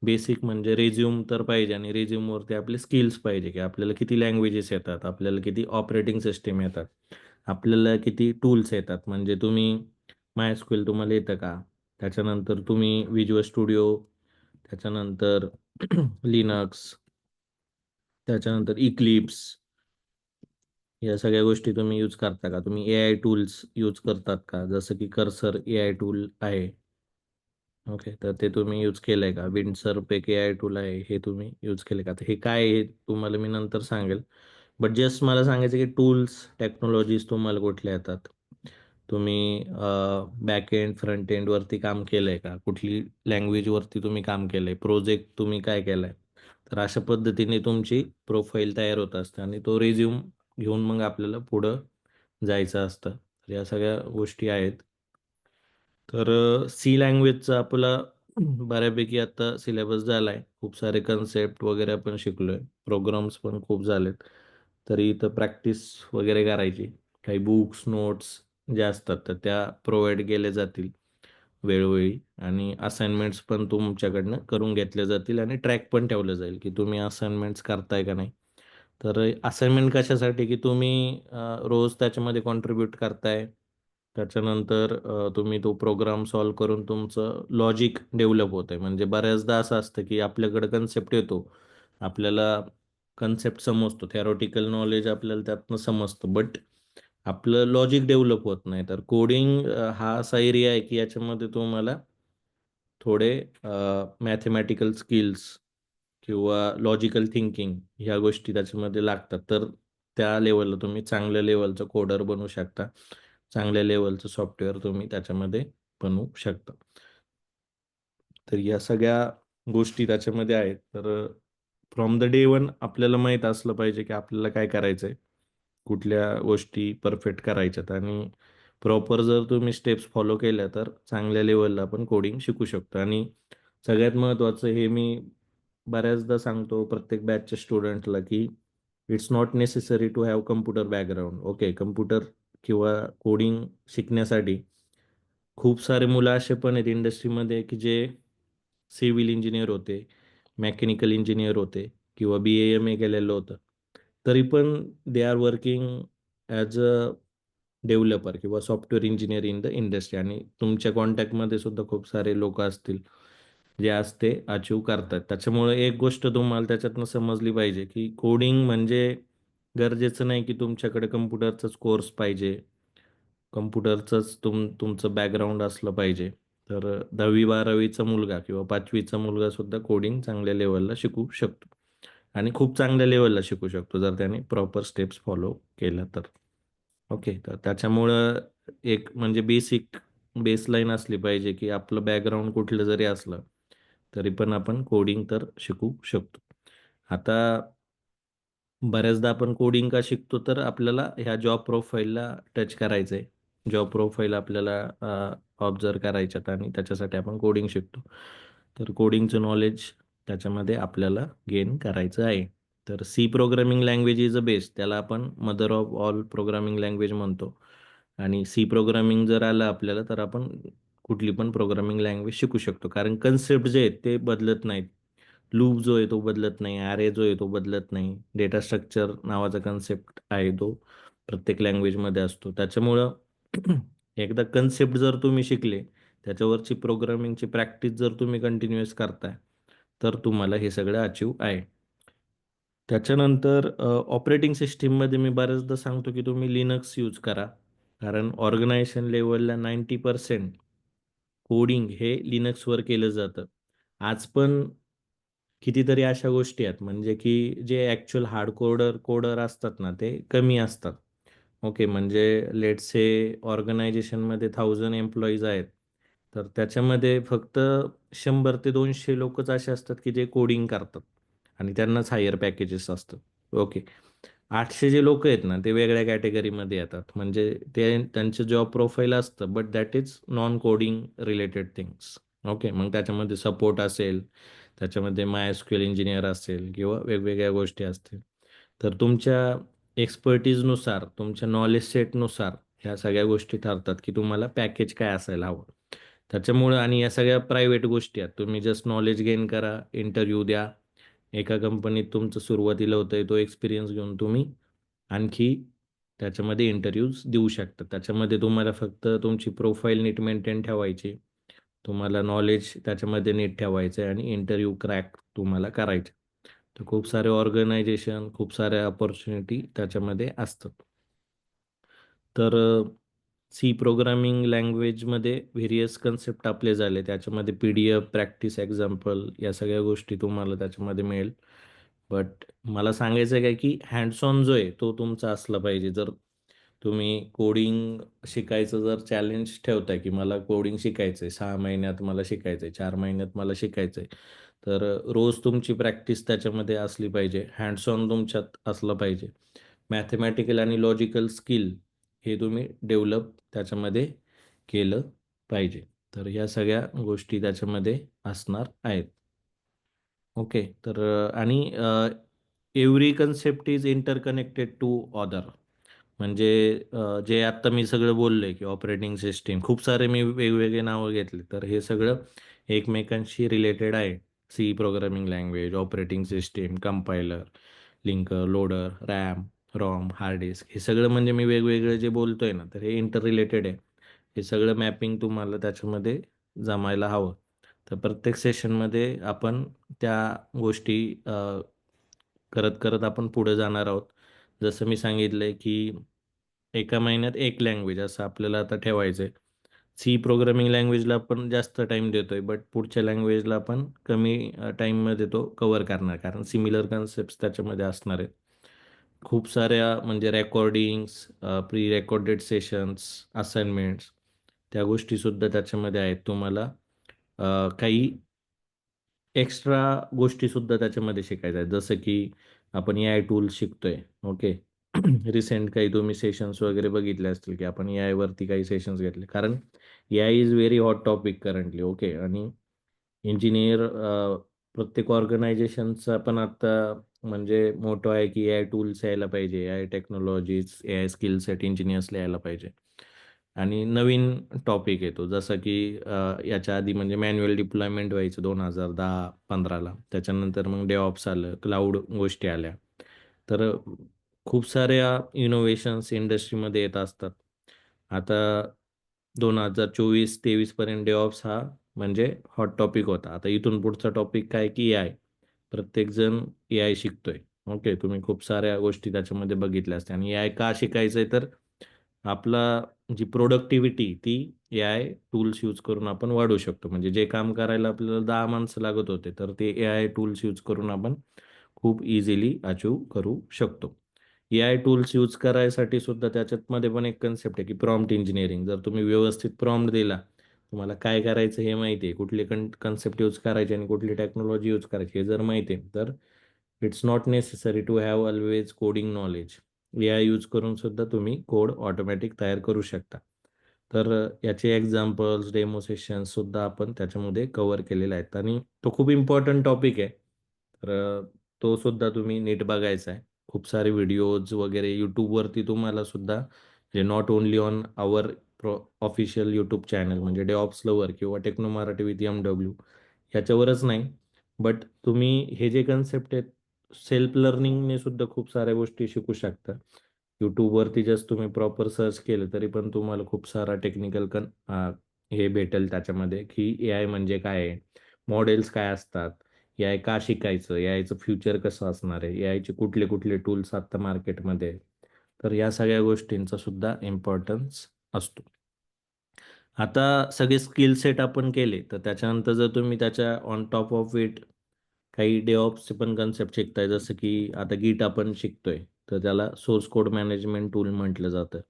Speaker 1: बेसिक म्हणजे रिझ्यूम तर पाहिजे आणि रिझ्यूमवरती आपले स्किल्स पाहिजे, की आपल्याला किती लँग्वेजेस येतात, आपल्याला किती ऑपरेटिंग सिस्टम येतात, आपल्याला किती टूल्स येतात. म्हणजे तुम्ही MySQL तुम्हाला येतं का? त्याच्यानंतर तुम्ही विज्युअल स्टुडिओ, त्याच्यानंतर लिनक्स, त्याच्यानंतर इक्लिप्स, या सगळ्या गोष्टी तुम्ही यूज करता का? तुम्ही AI टूल्स यूज करतात का? जसं की कर्सर AI टूल आहे. ओके, तर ते तुम्ही यूज केलंय का? विंडसर्फ एक AI टूल आहे, हे तुम्ही यूज केले का? तर हे काय आहे तुम्हाला मी नंतर सांगेल. बट जस्ट मला सांगायचं की टूल्स, टेक्नॉलॉजीज तुम्हाला कुठल्या येतात? तुम्ही बॅक एंड, फ्रंट एंड वरती काम केलंय का? कुठली लँग्वेज वरती तुम्ही काम केलंय? प्रोजेक्ट तुम्ही काय केलाय? तर अशा पद्धतीने तुमची प्रोफाईल तयार होत असते आणि तो रिझ्यूम घेऊन मग आपल्याला पुढं जायचं असतं. तर या सगळ्या गोष्टी आहेत. तर सी लँग्वेजचा आपला बऱ्यापैकी आता सिलेबस झाला आहे. खूप सारे कन्सेप्ट वगैरे आपण शिकलोय. प्रोग्राम्स पण खूप झालेत. तरी इथं प्रॅक्टिस वगैरे करायची. काही बुक्स, नोट्स ज्या असतात तर त्या प्रोव्हाइड केल्या जातील वेळोवेळी आणि असाइनमेंट्स पण तुमच्याकडनं करून घेतल्या जातील आणि ट्रॅक पण ठेवलं जाईल की तुम्ही असाइनमेंट्स करताय का नाही. तर असाइनमेंट कशासाठी की तुम्ही रोज त्याच्यामध्ये कॉन्ट्रीब्यूट करताय. त्याच्यानंतर तुम्ही तो प्रोग्राम सॉल्व्ह करून तुमचं लॉजिक डेव्हलप होतंय. म्हणजे बऱ्याचदा असं असतं की आपल्याकडे कन्सेप्ट येतो. आपल्याला कन्सेप्ट समजतो. थेरॉटिकल नॉलेज आपल्याला त्यातनं समजतं. बट आपलं लॉजिक डेव्हलप होत नाही. तर कोडिंग हा असा एरिया आहे की याच्यामध्ये तुम्हाला थोडे मॅथेमॅटिकल स्किल्स किंवा लॉजिकल थिंकिंग ह्या गोष्टी त्याच्यामध्ये लागतात. तर त्या लेवलला तुम्ही चांगल्या लेवलचं कोडर बनवू शकता. चांगल्या लेवलचं सॉफ्टवेअर तुम्ही त्याच्यामध्ये बनवू शकता. तर या सगळ्या गोष्टी त्याच्यामध्ये आहेत. तर फ्रॉम द डे वन आपल्याला माहीत असलं पाहिजे की आपल्याला काय करायचंय. कुठल्या गोष्टी परफेक्ट करायच्यात आणि प्रॉपर जर तुम्ही स्टेप्स फॉलो केल्या तर चांगल्या लेवलला आपण कोडिंग शिकू शकतो. आणि सगळ्यात महत्त्वाचं हे मी बऱ्याचदा सांगतो प्रत्येक बॅचच्या स्टुडंटला की it's not necessary to have computer background. Okay, computer किंवा कोडिंग शिकण्यासाठी खूप सारे मुलं असे पण आहेत इंडस्ट्रीमध्ये की जे सिव्हिल इंजिनियर होते, मेकॅनिकल इंजिनियर होते किंवा BAMA केलेलं होतं. तरी पण they are working as a developer किंवा software engineer in the industry आणि तुमच्या कॉन्टॅक्टमध्ये सुद्धा खूप सारे लोकं असतील, जे आज ते अचीव्ह करतात. त्याच्यामुळे एक गोष्ट तुम्हाला त्याच्यातनं समजली पाहिजे, की कोडिंग म्हणजे गरजेचं नाही की तुमच्याकडे कम्प्युटरचाच कोर्स पाहिजे. कम्प्युटरचंच तुमचं बॅकग्राऊंड असलं पाहिजे. तर 10वी-12वीचा मुलगा किंवा 5वीचा मुलगा सुद्धा कोडिंग चांगल्या लेव्हलला शिकू शकतो आणि खूप चांगल्या लेव्हलला शिकू शकतो जर त्याने प्रॉपर स्टेप्स फॉलो केल्या तर. ओके. तर त्याच्यामुळं एक म्हणजे बेसिक बेसलाईन असली पाहिजे, की आपलं बॅकग्राऊंड कुठलं जरी असलं, तरी पण आपण कोडिंग तर शिकू शकतो. आता बऱ्याचदा आपण कोडिंग का शिकतो तर आपल्याला ह्या जॉब प्रोफाईलला टच करायचं आहे. जॉब प्रोफाईल आपल्याला ऑब्झर्व्ह करायच्यात आणि त्याच्यासाठी आपण कोडिंग शिकतो. तर कोडिंगचं नॉलेज त्याच्यामध्ये आपल्याला गेन करायचं आहे. तर C programming language is a base. त्याला आपण mother of all programming language म्हणतो. आणि सी प्रोग्रामिंग जर आलं आपल्याला तर आपण कुठली पण प्रोग्रामिंग लँग्वेज शिकू शकतो. कारण कन्सेप्ट जे आहेत ते बदलत नाहीत. लूप जो आहे तो बदलत नाही, ॲरे जो आहे तो बदलत नाही. डेटा स्ट्रक्चर नावाचा कन्सेप्ट आहे तो प्रत्येक लँग्वेजमध्ये असतो. त्याच्यामुळं एकदा कन्सेप्ट जर तुम्ही शिकले, त्याच्यावरची प्रोग्रामिंगची प्रॅक्टिस जर तुम्ही कंटिन्युअस करताय, तर तुम्हाला हे सगळं अचीव्ह आहे. त्याच्यानंतर ऑपरेटिंग सिस्टममध्ये मी बऱ्याचदा सांगतो की तुम्ही लिनक्स यूज करा. कारण ऑर्गनायझेशन लेव्हलला 90% कोडिंग हे लिनक्सवर केलं जातं. आज पण कितीतरी अशा गोष्टी आहेत म्हणजे की जे ॲक्चुअल हार्ड कोडर असतात ना, ते कमी असतात. ओके, म्हणजे लेट्स से ऑर्गनायझेशनमध्ये 1000 एम्प्लॉईज आहेत. तर त्याच्यामध्ये फक्त 100 ते 200 लोकच असे असतात की जे कोडिंग करतात आणि त्यांनाच हायर पॅकेजेस असतात. ओके. 800 जे लोकं आहेत ना, ते वेगळ्या कॅटेगरीमध्ये येतात. म्हणजे ते त्यांचं जॉब प्रोफाईल असतं, but that is non coding related things. Okay. मग त्याच्यामध्ये सपोर्ट असेल, त्याच्यामध्ये MySQL इंजिनिअर असेल किंवा वेगवेगळ्या गोष्टी असतील. तर तुमच्या एक्सपर्टीजनुसार, तुमच्या नॉलेज सेटनुसार ह्या सगळ्या गोष्टी ठरतात, की तुम्हाला पॅकेज काय असायला हवं. त्याच्यामुळं आणि या सगळ्या प्रायव्हेट गोष्टी आहेत. तुम्ही जस्ट नॉलेज गेन करा, इंटरव्ह्यू द्या. एका कंपनीत तुमचं सुरुवातीला होतंय तो एक्सपिरियन्स घेऊन तुम्ही आणखी त्याच्यामध्ये इंटरव्ह्यूज देऊ शकता. त्याच्यामध्ये तुम्हाला फक्त तुमची प्रोफाईल नीट मेंटेन ठेवायची. तुम्हाला नॉलेज त्याच्यामध्ये नीट ठेवायचं आहे आणि इंटरव्ह्यू क्रॅक तुम्हाला करायचे. तर खूप सारे ऑर्गनायझेशन, खूप साऱ्या अपॉर्च्युनिटी त्याच्यामध्ये असतात. तर सी प्रोग्रामिंग लँग्वेजमध्ये व्हेरियस कन्सेप्ट आपले झाले. त्याच्यामध्ये PDF, प्रॅक्टिस एक्झाम्पल या सगळ्या गोष्टी तुम्हाला त्याच्यामध्ये मिळेल. बट मला सांगायचं आहे काय, की हँड्स ऑन जो आहे तो तुमचा असला पाहिजे. जर तुम्ही कोडिंग शिकायचं जर चॅलेंज ठेवताय, की मला कोडिंग शिकायचं आहे, 6 महिन्यात मला शिकायचं आहे, 4 महिन्यात मला शिकायचं आहे. तर रोज तुमची प्रॅक्टिस त्याच्यामध्ये असली पाहिजे. हँड्स ऑन तुमच्यात असलं पाहिजे. मॅथेमॅटिकल आणि लॉजिकल स्किल हे तुम्ही डेव्हलप त्याच्यामध्ये केलं पाहिजे. तर ह्या सगळ्या गोष्टी त्याच्यामध्ये असणार आहेत. ओके. तर आणि every concept is interconnected to other. म्हणजे जे आत्ता मी सगळं बोललोय, की ऑपरेटिंग सिस्टीम खूप सारे मी वेगवेगळे नावं घेतले. तर हे सगळं एकमेकांशी रिलेटेड आहे. C programming language, operating system, compiler, linker, loader, RAM, ROM, hard disk हे सगळं म्हणजे मी वेगवेगळे जे बोलतोय ना, तर हे इंटर रिलेटेड आहे. हे सगळं मॅपिंग तुम्हाला त्याच्यामध्ये जमायला हवं. तर प्रत्येक सेशनमध्ये आपण त्या गोष्टी करत करत आपण पुढे जाणार आहोत. जसं मी सांगितलंय, की एका महिन्यात एक लँग्वेज असं आपल्याला आता ठेवायचं आहे. सी प्रोग्रामिंग लँग्वेजला आपण जास्त टाईम देतोय, बट पुढच्या लँग्वेजला आपण कमी टाईममध्ये तो कव्हर करणार. कारण सिमिलर कन्सेप्ट्स त्याच्यामध्ये असणार आहेत. खूप साऱ्या म्हणजे recordings, pre recorded sessions, assignments त्या गोष्टीसुद्धा त्याच्यामध्ये आहेत. तुम्हाला काही एक्स्ट्रा गोष्टीसुद्धा त्याच्यामध्ये शिकायच्या आहेत. जसं की आपण AI टूल्स शिकतोय. ओके. रिसेंट काही तुम्ही सेशन्स वगैरे बघितले असतील, की आपण AIवरती काही सेशन्स घेतले. कारण AI is very hot topic currently. Okay. आणि इंजिनिअर प्रत्येक ऑर्गनायझेशनचा पण आता म्हणजे मोटो आहे, की AI टूल्स यायला पाहिजे, AI technologies, AI skill set इंजिनिअर्सला यायला पाहिजे. आणि नवीन टॉपिक येतो जसं की याच्या आधी म्हणजे मॅन्युअल डिप्लॉयमेंट व्हायचं 2010-15ला. त्याच्यानंतर मग DevOps आलं, क्लाउड गोष्टी आल्या. तर खूप साऱ्या इनोव्हेशन्स इंडस्ट्रीमध्ये येत असतात. आता 2024-23 पर्यंत DevOps हा म्हणजे हॉट टॉपिक होता. आता इथून पुढचा टॉपिक काय की AI. प्रत्येकजण AI शिकतोय. ओके. तुम्ही खूप साऱ्या गोष्टी त्याच्यामध्ये बघितल्या असत्या आणि AI का शिकायचंय तर आपला जी प्रोडक्टिव्हिटी ती AI टूल्स यूज करून आपण वाढवू शकतो. म्हणजे जे काम करायला आपल्याला 10 माणसं लागत होते, तर ते AI टूल्स यूज करून आपण खूप इझिली अचीव्ह करू शकतो. AI टूल्स यूज करायसाठी सुद्धा त्याच्यामध्ये पण एक कन्सेप्ट आहे, की प्रॉम्प्ट इंजिनिअरिंग. जर तुम्ही व्यवस्थित प्रॉम्प्ट दिला, तुम्हाला काय करायचं हे माहिती आहे, कुठले कन्सेप्ट यूज करायचे आणि कुठली टेक्नॉलॉजी यूज करायची हे जर माहिती आहे, तर it's not necessary to have always coding knowledge. AI use करून सुद्धा तुम्ही कोड ऑटोमॅटिक तयार करू शकता. तर याचे एक्झाम्पल्स, डेमो सेशन्स सुद्धा आपण त्याच्यामध्ये कव्हर केलेले आहेत आणि तो खूप इम्पॉर्टंट टॉपिक आहे. तर तो सुद्धा तुम्ही नीट बघायचा आहे. खूप सारे व्हिडिओज वगैरे YouTubeवरती तुम्हाला सुद्धा जे not only on our official YouTube channel म्हणजे DevOps लवर किंवा टेक्नो मराठी विथ MW ह्याच्यावरच नाही, बट तुम्ही हे जे कन्सेप्ट आहेत सेल्फ लर्निंगने सुद्धा खूप साऱ्या गोष्टी शिकू शकता. YouTubeवरती जस्ट तुम्ही प्रॉपर सर्च केलं तरी पण तुम्हाला खूप सारा टेक्निकल हे भेटेल त्याच्यामध्ये, की AI म्हणजे काय आहे? मॉडेल्स काय असतात? AI का शिकायचं? AIचं फ्युचर कसं असणार आहे? AIचे कुठले-कुठले टूल्स आता मार्केटमध्ये आहेत? तर या सगळ्या गोष्टींचा सुद्धा इम्पोर्टन्स असतो. आता सगळे स्किल सेट आपण केले, तर त्याच्यानंतर जर तुम्ही त्याच्या ऑन टॉप ऑफ इट काही DevOpsचे पण कन्सेप्ट शिकताय, जसं की आता Git आपण शिकतोय, तर त्याला सोर्स कोड मॅनेजमेंट टूल म्हटलं जातं.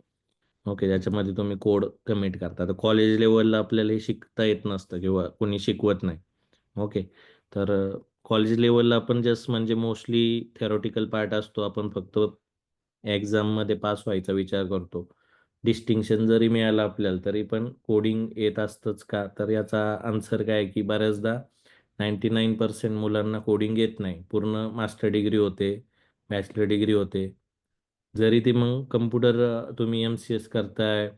Speaker 1: ओके, त्याच्यामध्ये तुम्ही कोड कमिट करता. तर कॉलेज लेव्हलला आपल्याला हे शिकता येत नसतं किंवा कोणी शिकवत नाही. ओके. तर कॉलेज लेव्हलला आपण जस्ट म्हणजे मोस्टली थेरॉटिकल पार्ट असतो. आपण फक्त एक्झाममध्ये पास व्हायचा विचार करतो. डिस्टिंक्शन जरी मिळालं आपल्याला, तरी पण कोडिंग येत असतंच का? तर याचा आन्सर काय आहे, की बऱ्याचदा 99% मुलांना कोडिंग येत नाही. पूर्ण मास्टर डिग्री होते, बॅचलर डिग्री होते. जरी ते मग कम्प्युटर तुम्ही MCS करताय,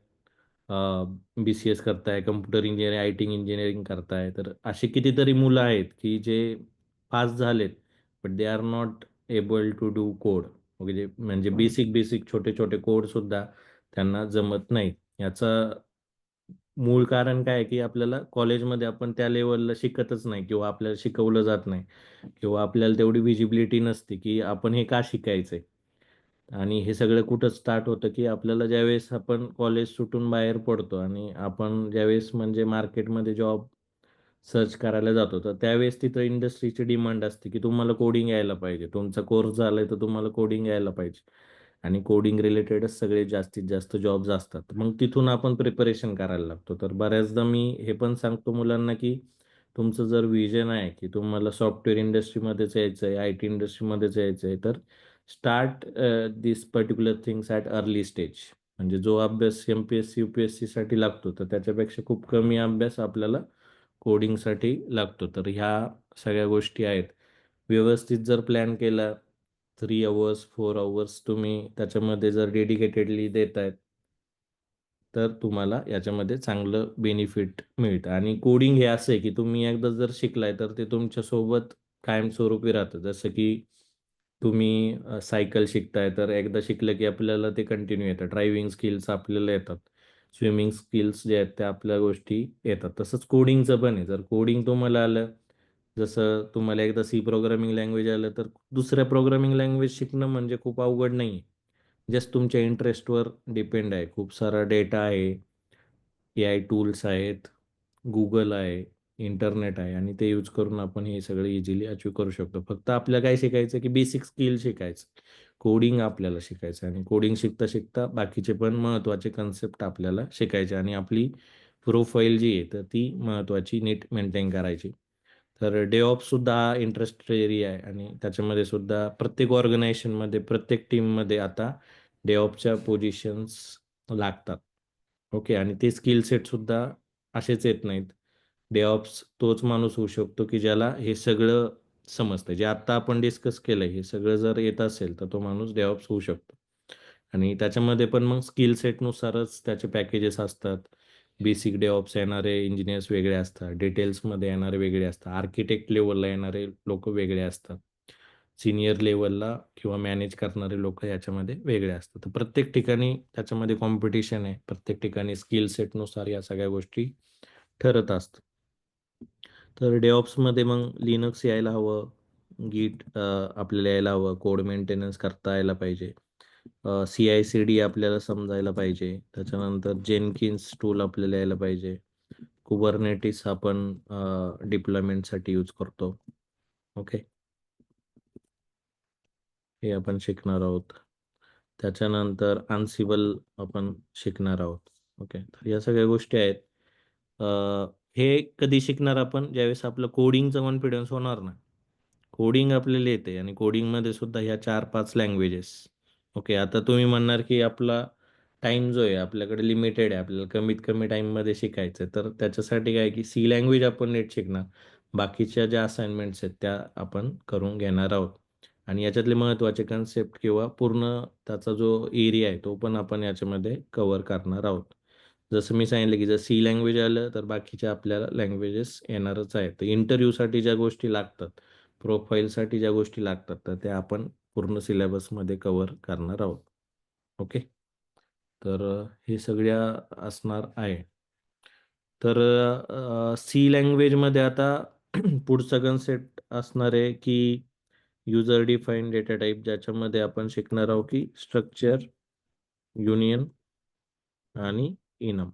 Speaker 1: BCS करताय, कम्प्युटर इंजिनिअरिंग, IT इंजिनिअरिंग करताय, तर अशी कितीतरी मुलं आहेत, की जे पास झालेत, but they are not able to do code. म्हणजे म्हणजे बेसिक छोटे-छोटे कोडसुद्धा त्यांना जमत नाहीत. याचा मूळ कारण काय आहे, की आपल्याला कॉलेजमध्ये आपण त्या लेवलला शिकतच नाही किंवा आपल्याला शिकवलं जात नाही किंवा आपल्याला तेवढी व्हिजिबिलिटी नसते, की आपण हे का शिकायचंय? आणि हे सगळं कुठं स्टार्ट होतं, की आपल्याला ज्यावेळेस आपण कॉलेज सुटून बाहेर पडतो आणि आपण ज्यावेळेस म्हणजे मार्केटमध्ये जॉब सर्च करायला जातो, तर त्यावेळेस तिथं इंडस्ट्रीची डिमांड असते, की तुम्हाला कोडिंग यायला पाहिजे. तुमचा कोर्स झालाय तर तुम्हाला कोडिंग यायला पाहिजे. आणि कोडिंग रिलेटेडच सगळे जास्तीत जास्त जॉब्स असतात. मग तिथून आपण प्रिपरेशन करायला लागतो. तर बऱ्याचदा मी हे पण सांगतो मुलांना, की तुमचं जर विजन आहे, की तुम्हाला सॉफ्टवेअर इंडस्ट्रीमध्येच यायचं आहे, आय-टी इंडस्ट्रीमध्येच यायचं आहे, तर start this particular things at early stage. म्हणजे जो अभ्यास एम-पी-एस-सी, यू-पी-एस-सीसाठी लागतो, तर त्याच्यापेक्षा खूप कमी अभ्यास आपल्याला कोडिंगसाठी लागतो. तर ह्या सगळ्या गोष्टी आहेत. व्यवस्थित जर प्लॅन केला 3 अवर्स, 4 अवर्स तुम्ही त्याच्यामध्ये जर डेडिकेटेडली देतायत, तर तुम्हाला याच्यामध्ये चांगलं बेनिफिट मिळतं. आणि कोडिंग हे असं आहे, की तुम्ही एकदा जर शिकलाय, तर ते तुमच्यासोबत कायमस्वरूपी राहतं. जसं की तुम्ही सायकल शिकताय, तर एकदा शिकलं की आपल्याला ते कंटिन्यू येतं. ड्रायव्हिंग स्किल्स आपल्याला येतात. स्विमिंग स्किल्स जे आहेत त्या आपल्या गोष्टी येतात. तसंच कोडिंगचं पण आहे. जर कोडिंग तुम्हाला आलं, जसं तुम्हाला एकदा सी प्रोग्रामिंग लँग्वेज आलं, तर दुसऱ्या प्रोग्रामिंग लँग्वेज शिकणं म्हणजे खूप अवघड नाही आहे. जस्ट तुमच्या इंटरेस्टवर डिपेंड आहे. खूप सारा डेटा आहे, ए-आय टूल्स आहेत, Google आहे, इंटरनेट आहे आणि ते यूज करून आपण हे सगळं इझिली अचीव्ह करू शकतो. फक्त आपल्याला काय शिकायचं, की बेसिक स्किल शिकायचं. कोडिंग आपल्याला शिकायचं आणि कोडिंग शिकता-शिकता बाकीचे पण महत्त्वाचे कन्सेप्ट आपल्याला शिकायचे आणि आपली प्रोफाईल जी आहे, तर ती महत्त्वाची नीट मेंटेन करायची. तर DevOpsसुद्धा हा इंटरेस्ट एरिया आहे आणि त्याच्यामध्ये सुद्धा प्रत्येक ऑर्गनायझेशनमध्ये, प्रत्येक टीममध्ये आता DevOpsच्या पोझिशन्स लागतात. ओके आणि ते स्किल सेटसुद्धा असेच येत नाहीत. DevOps तोच माणूस होऊ शकतो, की ज्याला हे सगळं समजतं. जे आत्ता आपण डिस्कस केलंय, हे सगळं जर येत असेल, तर तो माणूस DevOps होऊ शकतो. आणि त्याच्यामध्ये पण मग स्किल सेटनुसारच त्याचे पॅकेजेस असतात. बेसिक DevOps येणारे इंजिनिअर्स वेगळे असतात. डिटेल्समध्ये येणारे वेगळे असतात. आर्किटेक्ट लेव्हलला येणारे लोकं वेगळे असतात. सीनियर लेव्हलला किंवा मॅनेज करणारे लोकं याच्यामध्ये वेगळे असतात. तर प्रत्येक ठिकाणी त्याच्यामध्ये कॉम्पिटिशन आहे. प्रत्येक ठिकाणी स्किल सेटनुसार या सगळ्या गोष्टी ठरत असतात. तर DevOpsमध्ये मग लिनक्स यायला हवं, Git आपल्याला यायला हवं, कोड मेंटेनन्स करता यायला पाहिजे. CI/CD आपल्याला समजायला पाहिजे. त्याच्यानंतर जेनकिन्स टूल आपल्याला यायला पाहिजे. कुबरनेटिस आपण डिप्लॉयमेंटसाठी यूज करतो. ओके. हे आपण शिकणार आहोत. त्याच्यानंतर Ansible आपण शिकणार आहोत. ओके. तर या सगळ्या गोष्टी आहेत. अ, हे कधी शिकणार आपण ज्यावेळेस आपलं कोडिंगचं कॉन्फिडन्स होणार ना. कोडिंग आपल्याला येते आणि कोडिंगमध्ये सुद्धा ह्या 4-5 लँग्वेजेस. ओके. आता तुम्ही म्हणणार की आपला टाईम जो आहे आपल्याकडे लिमिटेड आहे. आपल्याला कमीत कमी टाईममध्ये शिकायचं आहे. तर त्याच्यासाठी काय की सी लँग्वेज आपण नीट शिकणार. बाकीच्या ज्या असाइनमेंट्स आहेत त्या आपण करून घेणार आहोत. आणि याच्यातले महत्त्वाचे कन्सेप्ट किंवा पूर्ण त्याचा जो एरिया आहे तो पण आपण याच्यामध्ये कव्हर करणार आहोत. जसं मी सांगितलं की जर सी लँग्वेज आलं तर बाकीच्या आपल्याला लँग्वेजेस येणारच आहेत. तर इंटरव्ह्यूसाठी ज्या गोष्टी लागतात, प्रोफाईलसाठी ज्या गोष्टी लागतात, तर त्या आपण पूर्ण सिलेबसमध्ये कव्हर करणार आहोत. ओके. तर हे सगळ्या असणार आहे. तर सी लँग्वेजमध्ये आता पुढचा कन्सेप्ट असणार आहे की युजर डिफाईन्ड डेटा टाइप ज्याच्यामध्ये आपण शिकणार आहोत की स्ट्रक्चर, युनियन आणि इनम.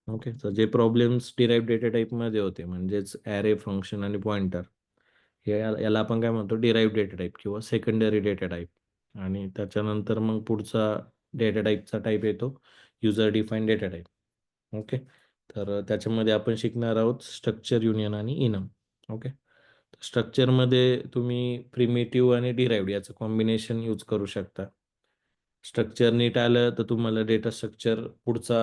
Speaker 1: ओके. तर जे प्रॉब्लेम्स डिराइव्ह डेटा टाइपमध्ये होते म्हणजेच ॲरे, फंक्शन आणि पॉइंटर हे याला आपण काय म्हणतो डिराइव्ह डेटा टाइप किंवा सेकंडरी डेटा टाइप. आणि त्याच्यानंतर मग पुढचा डेटा टाइपचा टाइप येतो user defined data type. Okay. तर त्याच्यामध्ये आपण शिकणार आहोत स्ट्रक्चर, युनियन आणि इनम. ओके. स्ट्रक्चरमध्ये तुम्ही प्रिमिटिव्ह आणि डिराइव्हड याचं कॉम्बिनेशन यूज करू शकता. स्ट्रक्चर नीट आलं तर तुम्हाला डेटा स्ट्रक्चर पुढचा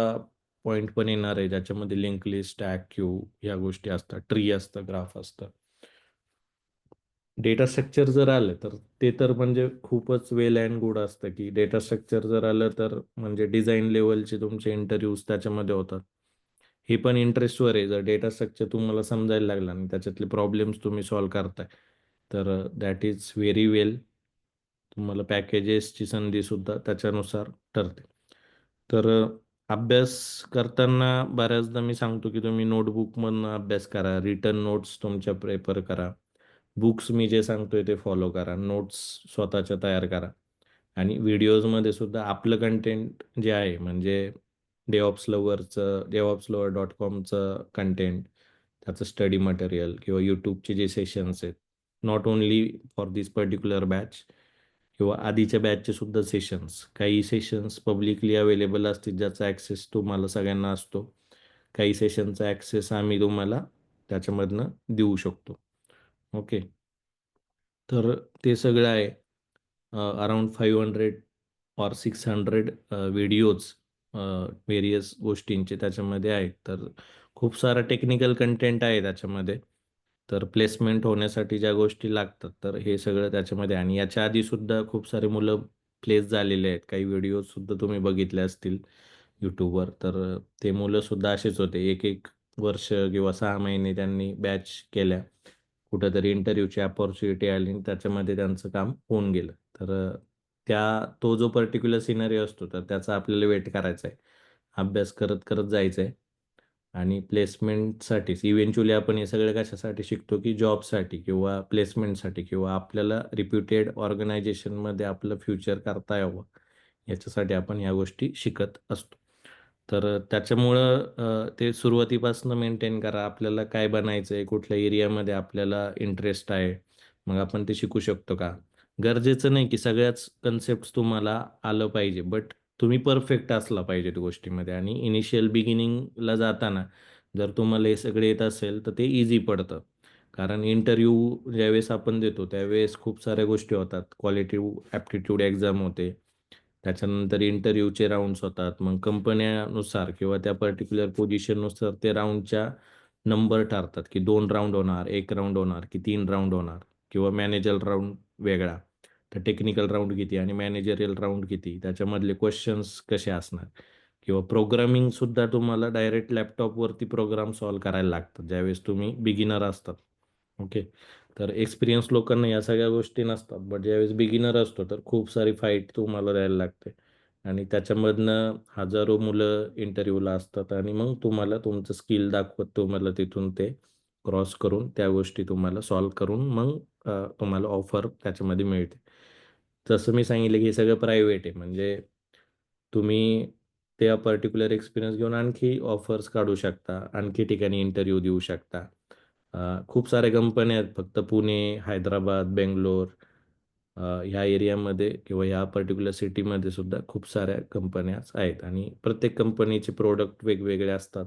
Speaker 1: पॉइंट पण येणार आहे, ज्याच्यामध्ये लिंक लिस्ट, स्टॅक, क्यू ह्या गोष्टी असतात. ट्री असतं, ग्राफ असतं. डेटा स्ट्रक्चर जर आलं तर ते तर म्हणजे खूपच वेल अँड गुड असतं, की डेटा स्ट्रक्चर जर आलं तर म्हणजे डिझाइन लेव्हलचे तुमचे इंटरव्ह्यूज त्याच्यामध्ये होतात. हे पण इंटरेस्टवर आहे. जर डेटा स्ट्रक्चर तुम्हाला समजायला लागला आणि त्याच्यातले प्रॉब्लेम्स तुम्ही सॉल्व्ह करताय, तर दॅट इज व्हेरी वेल. तुम्हाला पॅकेजेसची संधीसुद्धा त्याच्यानुसार ठरते. तर अभ्यास करताना बऱ्याचदा मी सांगतो की तुम्ही नोटबुकमधनं अभ्यास करा, रिटन नोट्स तुमच्या प्रेफर करा. बुक्स मी जे सांगतोय ते फॉलो करा. नोट्स स्वतःच्या तयार करा. आणि व्हिडिओजमध्ये सुद्धा आपलं कंटेंट जे आहे म्हणजे DevOpsLoverचं कंटेंट, त्याचं स्टडी मटेरियल किंवा यूट्यूबचे जे सेशन्स आहेत, not only for this particular batch किंवा आधीच्या बॅचचे सुद्धा सेशन्स. काही सेशन्स पब्लिकली अवेलेबल असतील ज्याचा ॲक्सेस तुम्हाला सगळ्यांना असतो. काही सेशनचा ॲक्सेस आम्ही तुम्हाला त्याच्यामधनं देऊ शकतो. ओके. तर ते सगळं आहे. अराउंड 500 ऑर 600 व्हिडिओज व्हेरियस गोष्टींचे त्याच्यामध्ये आहेत. तर खूप सारा टेक्निकल कंटेंट आहे त्याच्यामध्ये. तर प्लेसमेंट होण्यासाठी ज्या गोष्टी लागतात, तर हे सगळं त्याच्यामध्ये आहे. आणि याच्या आधीसुद्धा खूप सारे मुलं प्लेस झालेले आहेत. काही व्हिडिओजसुद्धा तुम्ही बघितले असतील YouTubeवर. तर ते मुलंसुद्धा असेच होते. 1-1 वर्ष किंवा 6 महिने त्यांनी बॅच केल्या. कुठेतरी इंटरव्ह्यूची अपॉर्च्युनिटी आली आणि त्याच्यामध्ये त्यांचं काम होऊन गेलं. तर तो जो पर्टिक्युलर सिनारिओ असतो, तर त्याचा आपल्याला वेट करायचा आहे. अभ्यास करत, करत जायचं आहे आणि प्लेसमेंटसाठीच इव्हेंच्युअली आपण हे सगळं कशासाठी शिकतो, की जॉबसाठी किंवा प्लेसमेंटसाठी किंवा आपल्याला रिप्युटेड ऑर्गनायझेशनमध्ये आपलं फ्युचर करता यावं, याच्यासाठी आपण ह्या गोष्टी शिकत असतो. तर त्याच्यामुळं ते सुरुवातीपासून मेंटेन करा. आपल्याला काय बनायचं आहे, कुठल्या एरियामध्ये आपल्याला इंटरेस्ट आहे, मग आपण ते शिकू शकतो का? गरजेचं नाही की सगळ्याच कन्सेप्ट्स तुम्हाला आलं पाहिजे, बट तुम्ही परफेक्ट असला पाहिजे त्या गोष्टीमध्ये. आणि इनिशियल बिगिनिंगला जाताना जर तुम्हाला हे सगळं येत असेल, तर ते ईझी पडतं. कारण इंटरव्ह्यू ज्यावेळेस आपण देतो, त्यावेळेस खूप साऱ्या गोष्टी होतात. क्वालिटिव्ह ॲप्टिट्यूड एक्झाम होते. त्याच्यानंतर इंटरव्ह्यूचे राउंड्स होतात. मग कंपन्यानुसार किंवा त्या पर्टिक्युलर पोझिशननुसार ते राउंडच्या नंबर ठरतात, की 2 राउंड होणार, 1 राउंड होणार, की 3 राउंड होणार किंवा मॅनेजर राउंड वेगळा. तर टेक्निकल राउंड किती आणि मॅनेजरियल राउंड किती, त्याच्यामधले क्वेश्चन्स कसे असणार किंवा प्रोग्रामिंगसुद्धा तुम्हाला डायरेक्ट लॅपटॉपवरती प्रोग्राम सॉल्व्ह करायला लागतात, ज्यावेळेस तुम्ही बिगिनर असतात. ओके. तर एक्सपिरियन्स लोकांना या सगळ्या गोष्टी नसतात. बट ज्यावेळेस बिगिनर असतो, तर खूप सारी फाईट तुम्हाला द्यायला लागते आणि त्याच्यामधनं हजारो मुलं इंटरव्ह्यूला असतात आणि मग तुम्हाला तुमचं स्किल दाखवत तुम्हाला तिथून ते क्रॉस करून त्या गोष्टी तुम्हाला सॉल्व्ह करून मग तुम्हाला ऑफर त्याच्यामध्ये मिळते. जसं मी सांगितलं, की हे सगळं प्रायव्हेट आहे. म्हणजे तुम्ही त्या पर्टिक्युलर एक्सपिरियन्स घेऊन आणखी ऑफर्स काढू शकता, आणखी ठिकाणी इंटरव्ह्यू देऊ शकता. खूप साऱ्या कंपन्या आहेत फक्त पुणे, हैदराबाद, बेंगलोर ह्या एरियामध्ये किंवा ह्या पर्टिक्युलर सिटीमध्ये सुद्धा खूप साऱ्या कंपन्याच आहेत आणि प्रत्येक कंपनीचे प्रोडक्ट वेगवेगळे असतात.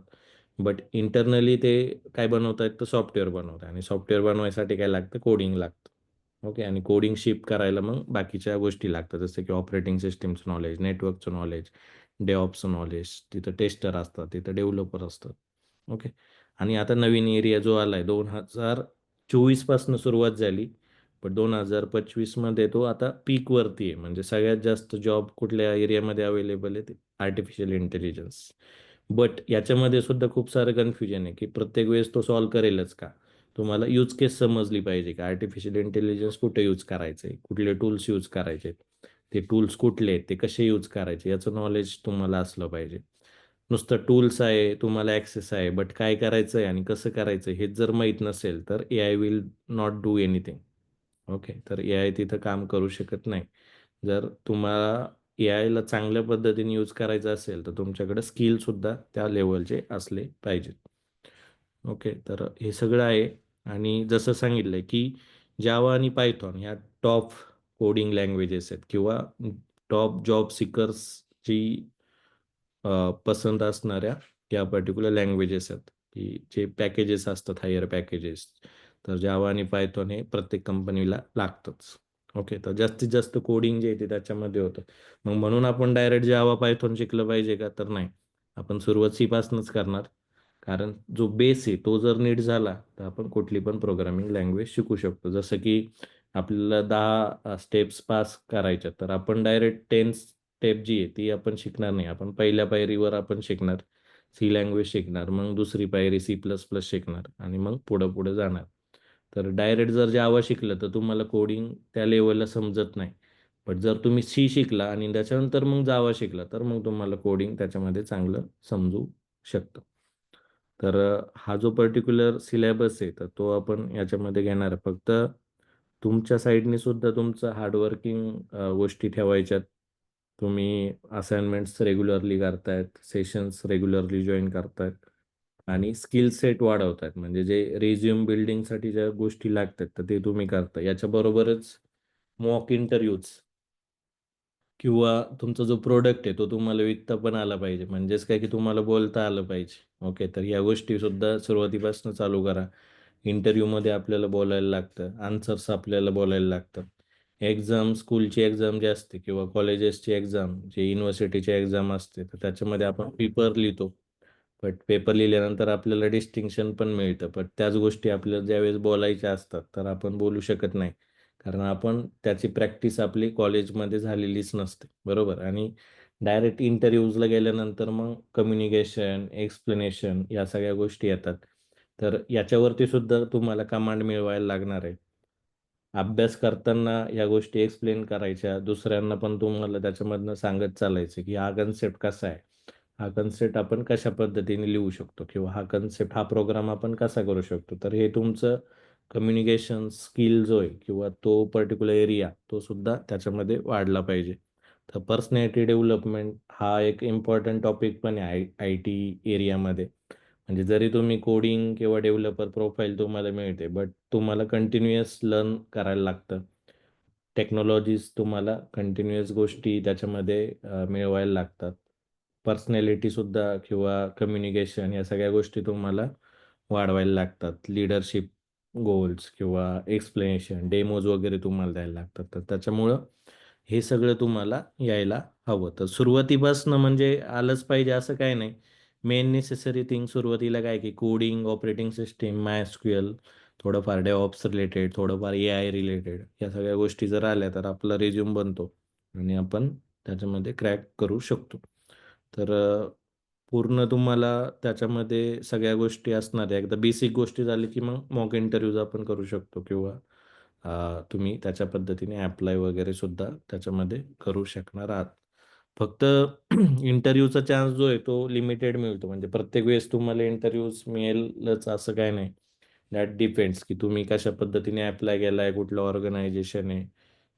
Speaker 1: बट इंटरनली ते काय बनवतायत तर सॉफ्टवेअर बनवतात आणि सॉफ्टवेअर बनवायसाठी काय लागतं कोडिंग लागतं. ओके. आणि कोडिंग शिप करायला मग बाकीच्या गोष्टी लागतात जसं की ऑपरेटिंग सिस्टमचं नॉलेज, नेटवर्कचं नॉलेज, डेव्हऑप्सचं नॉलेज, तिथं टेस्टर असतात, तिथं डेव्हलपर असतात. ओके. आणि आता नवीन एरिया जो आलाय 2024 पासून सुरुवात झाली. पण 2025 मध्ये तो आता पीकवरती आहे. म्हणजे सगळ्यात जास्त जॉब कुठल्या एरियामध्ये अवेलेबल आहे ते आर्टिफिशियल इंटेलिजन्स. बट याच्यामध्ये सुद्धा खूप सारं कन्फ्युजन आहे, की प्रत्येक वेळेस तो सॉल्व्ह करेलच का? तुम्हाला यूज केस समजली पाहिजे का? आर्टिफिशियल इंटेलिजन्स कुठे यूज करायचं आहे? कुठले टूल्स यूज करायचे ते टूल्स कुठले आहेत? ते कसे यूज करायचे? याचं नॉलेज तुम्हाला असलं पाहिजे. नुसतं टूल्स आहे, तुम्हाला ॲक्सेस आहे, बट काय करायचं आहे आणि कसं करायचं हेच जर माहीत नसेल, तर AI will not do anything. Okay. तर एआय तिथं काम करू शकत नाही. जर तुम्हाला एआयला चांगल्या पद्धतीने यूज करायचं असेल, तर तुमच्याकडे स्किलसुद्धा त्या लेव्हलचे असले पाहिजेत. ओके. तर हे सगळं आहे आणि जसं सांगितलंय, की जावा आणि पायथॉन ह्या टॉप कोडिंग लँग्वेजेस आहेत किंवा टॉप जॉब सीकर्सची पसंत असणाऱ्या या पर्टिक्युलर लँग्वेजेस आहेत, की जे पॅकेजेस असतात हायर पॅकेजेस. तर जावा आणि पायथॉन हे प्रत्येक कंपनीला लागतंच. ओके. तर जास्तीत जास्त कोडिंग जे आहे ते त्याच्यामध्ये होतं. मग म्हणून आपण डायरेक्ट जावा, पायथॉन शिकलं पाहिजे का? तर नाही. आपण सुरुवात सी पासूनच करणार. कारण जो बेस आहे तो जर नीट झाला, तर आपण कुठली पण प्रोग्रामिंग लँग्वेज शिकू शकतो. जसं की आपल्याला 10 स्टेप्स पास करायच्या, तर आपण डायरेक्ट 10 स्टेप जी आहे ती आपण शिकणार नाही. आपण पहिल्या पायरीवर आपण शिकणार. सी लँग्वेज शिकणार, मग दुसरी पायरी सी प्लस प्लस शिकणार आणि मग पुढं-पुढं जाणार. तर डायरेक्ट जर जावा शिकलं, तर तुम्हाला कोडिंग त्या लेव्हलला समजत नाही. बट जर तुम्ही सी शिकला आणि त्याच्यानंतर मग जावा शिकला तर मग तुम्हाला कोडिंग त्याच्यामध्ये चांगलं समजू शकतं. तर हा जो पर्टिक्युलर सिलेबस आहे तर तो आपण याच्यामध्ये घेणार आहे. फक्त तुमच्या साईडने सुद्धा तुमचं हार्डवर्किंग गोष्टी ठेवायच्यात. तुम्ही असाइनमेंट्स रेग्युलरली करतायत, सेशन्स रेग्युलरली जॉईन करतायत आणि स्किल सेट वाढवतायत. म्हणजे जे रिझ्यूम बिल्डिंगसाठी ज्या गोष्टी लागतात तर ते तुम्ही करता. याच्याबरोबरच मॉक इंटरव्ह्यूज किंवा तुमचा जो प्रोडक्ट आहे तो तुम्हाला विकता पण आला पाहिजे. म्हणजेच काय की तुम्हाला बोलता आलं पाहिजे. ओके. तर या गोष्टीसुद्धा सुरुवातीपासून चालू करा. इंटरव्ह्यूमध्ये आपल्याला बोलायला लागतं. आन्सर्स आपल्याला बोलायला लागतं. एक्झाम, स्कूलची एक्झाम जी असते किंवा कॉलेजेसची एक्झाम, जे युनिव्हर्सिटीची एक्झाम असते, तर त्याच्यामध्ये आपण पेपर लिहितो. बट पेपर लिहिल्यानंतर आपल्याला डिस्टिंक्शन पण मिळतं. पण त्याच गोष्टी आपल्याला ज्यावेळेस बोलायच्या असतात, तर आपण बोलू शकत नाही. कारण आपण त्याची प्रॅक्टिस आपली कॉलेजमध्ये झालेलीच नसते. बरोबर? आणि डायरेक्ट इंटरव्ह्यूजला गेल्यानंतर मग कम्युनिकेशन, एक्सप्लेनेशन या सगळ्या गोष्टी येतात. तर याच्यावरती सुद्धा तुम्हाला कमांड मिळवायला लागणार आहे. अभ्यास करताना या गोष्टी एक्सप्लेन करायच्या. दुसऱ्यांना पण तुम्हाला त्याच्यामधनं सांगत चालायचं, की हा कन्सेप्ट कसा आहे? हा कन्सेप्ट आपण कशा पद्धतीने लिहू शकतो किंवा हा कन्सेप्ट, हा प्रोग्राम आपण कसा करू शकतो. तर हे तुमचं कम्युनिकेशन स्किल जो आहे किंवा तो पर्टिक्युलर एरिया तो सुद्धा त्याच्यामध्ये वाढला पाहिजे. तर पर्सनॅलिटी डेव्हलपमेंट हा एक इम्पॉर्टंट टॉपिक पण आहे आय टी एरियामध्ये. म्हणजे जरी तुम्ही कोडिंग किंवा डेव्हलपर प्रोफाईल तुम्हाला मिळते, बट तुम्हाला कंटिन्युअस लर्न करायला लागतं. टेक्नॉलॉजीज तुम्हाला कंटिन्युअस गोष्टी त्याच्यामध्ये मिळवायला लागतात. पर्सनॅलिटीसुद्धा किंवा कम्युनिकेशन या सगळ्या गोष्टी तुम्हाला वाढवायला लागतात. लीडरशिप गोल्स किंवा एक्सप्लेनेशन, डेमोज वगैरे तुम्हाला द्यायला लागतात. तर त्याच्यामुळं हे सगळं तुम्हाला यायला हवं. तर सुरुवातीपासनं म्हणजे आलंच पाहिजे असं काही नाही. मेन नेसेसरी थिंग सुरुवातीला काय की कोडिंग, ऑपरेटिंग सिस्टम, MySQL, थोडंफार DevOps रिलेटेड, थोडंफार AI रिलेटेड या सगळ्या गोष्टी जर आल्या तर आपला रिझ्यूम बनतो आणि आपण त्याच्यामध्ये क्रॅक करू शकतो. तर पूर्ण तुम्हाला त्याच्यामध्ये सगळ्या गोष्टी असणार आहे. एकदा बेसिक गोष्टी झाली की मग मॉक इंटरव्ह्यूज आपण करू शकतो किंवा तुम्ही त्याच्या पद्धतीने ॲप्लाय वगैरे सुद्धा त्याच्यामध्ये करू शकणार आहात. फक्त इंटरव्ह्यूचा चान्स जो आहे तो लिमिटेड मिळतो. म्हणजे प्रत्येक वेळेस तुम्हाला इंटरव्ह्यूज मिळेलच असं काही नाही. दॅट डिपेंड्स की तुम्ही कशा पद्धतीने ॲप्लाय केला आहे, कुठलं ऑर्गनायझेशन आहे.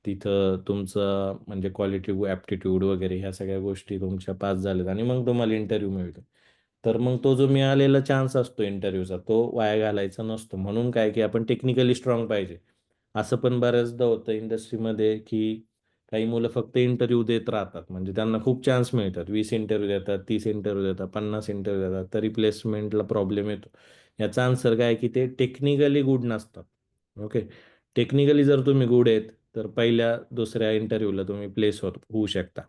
Speaker 1: तिथं तुमचं म्हणजे क्वालिटी ॲप्टिट्यूड वगैरे ह्या सगळ्या गोष्टी तुमच्या पास झाल्यात आणि मग तुम्हाला इंटरव्ह्यू मिळतो. तर मग तो जो मिळालेला चान्स असतो इंटरव्ह्यूचा तो वाया घालायचा नसतो. म्हणून काय की आपण टेक्निकली स्ट्राँग पाहिजे. असं पण बऱ्याचदा होतं इंडस्ट्रीमध्ये की काही मुलं फक्त इंटरव्ह्यू देत राहतात. म्हणजे त्यांना खूप चान्स मिळतात. 20 इंटरव्ह्यू देतात, 30 इंटरव्ह्यू देतात, 50 इंटरव्ह्यू देतात, तरी प्लेसमेंटला प्रॉब्लेम येतो. याचा आन्सर काय की ते टेक्निकली गुड नसतात. ओके. टेक्निकली जर तुम्ही गुड आहेत, तर पहिल्या, दुसऱ्या इंटरव्ह्यूला तुम्ही प्लेस होऊ शकता.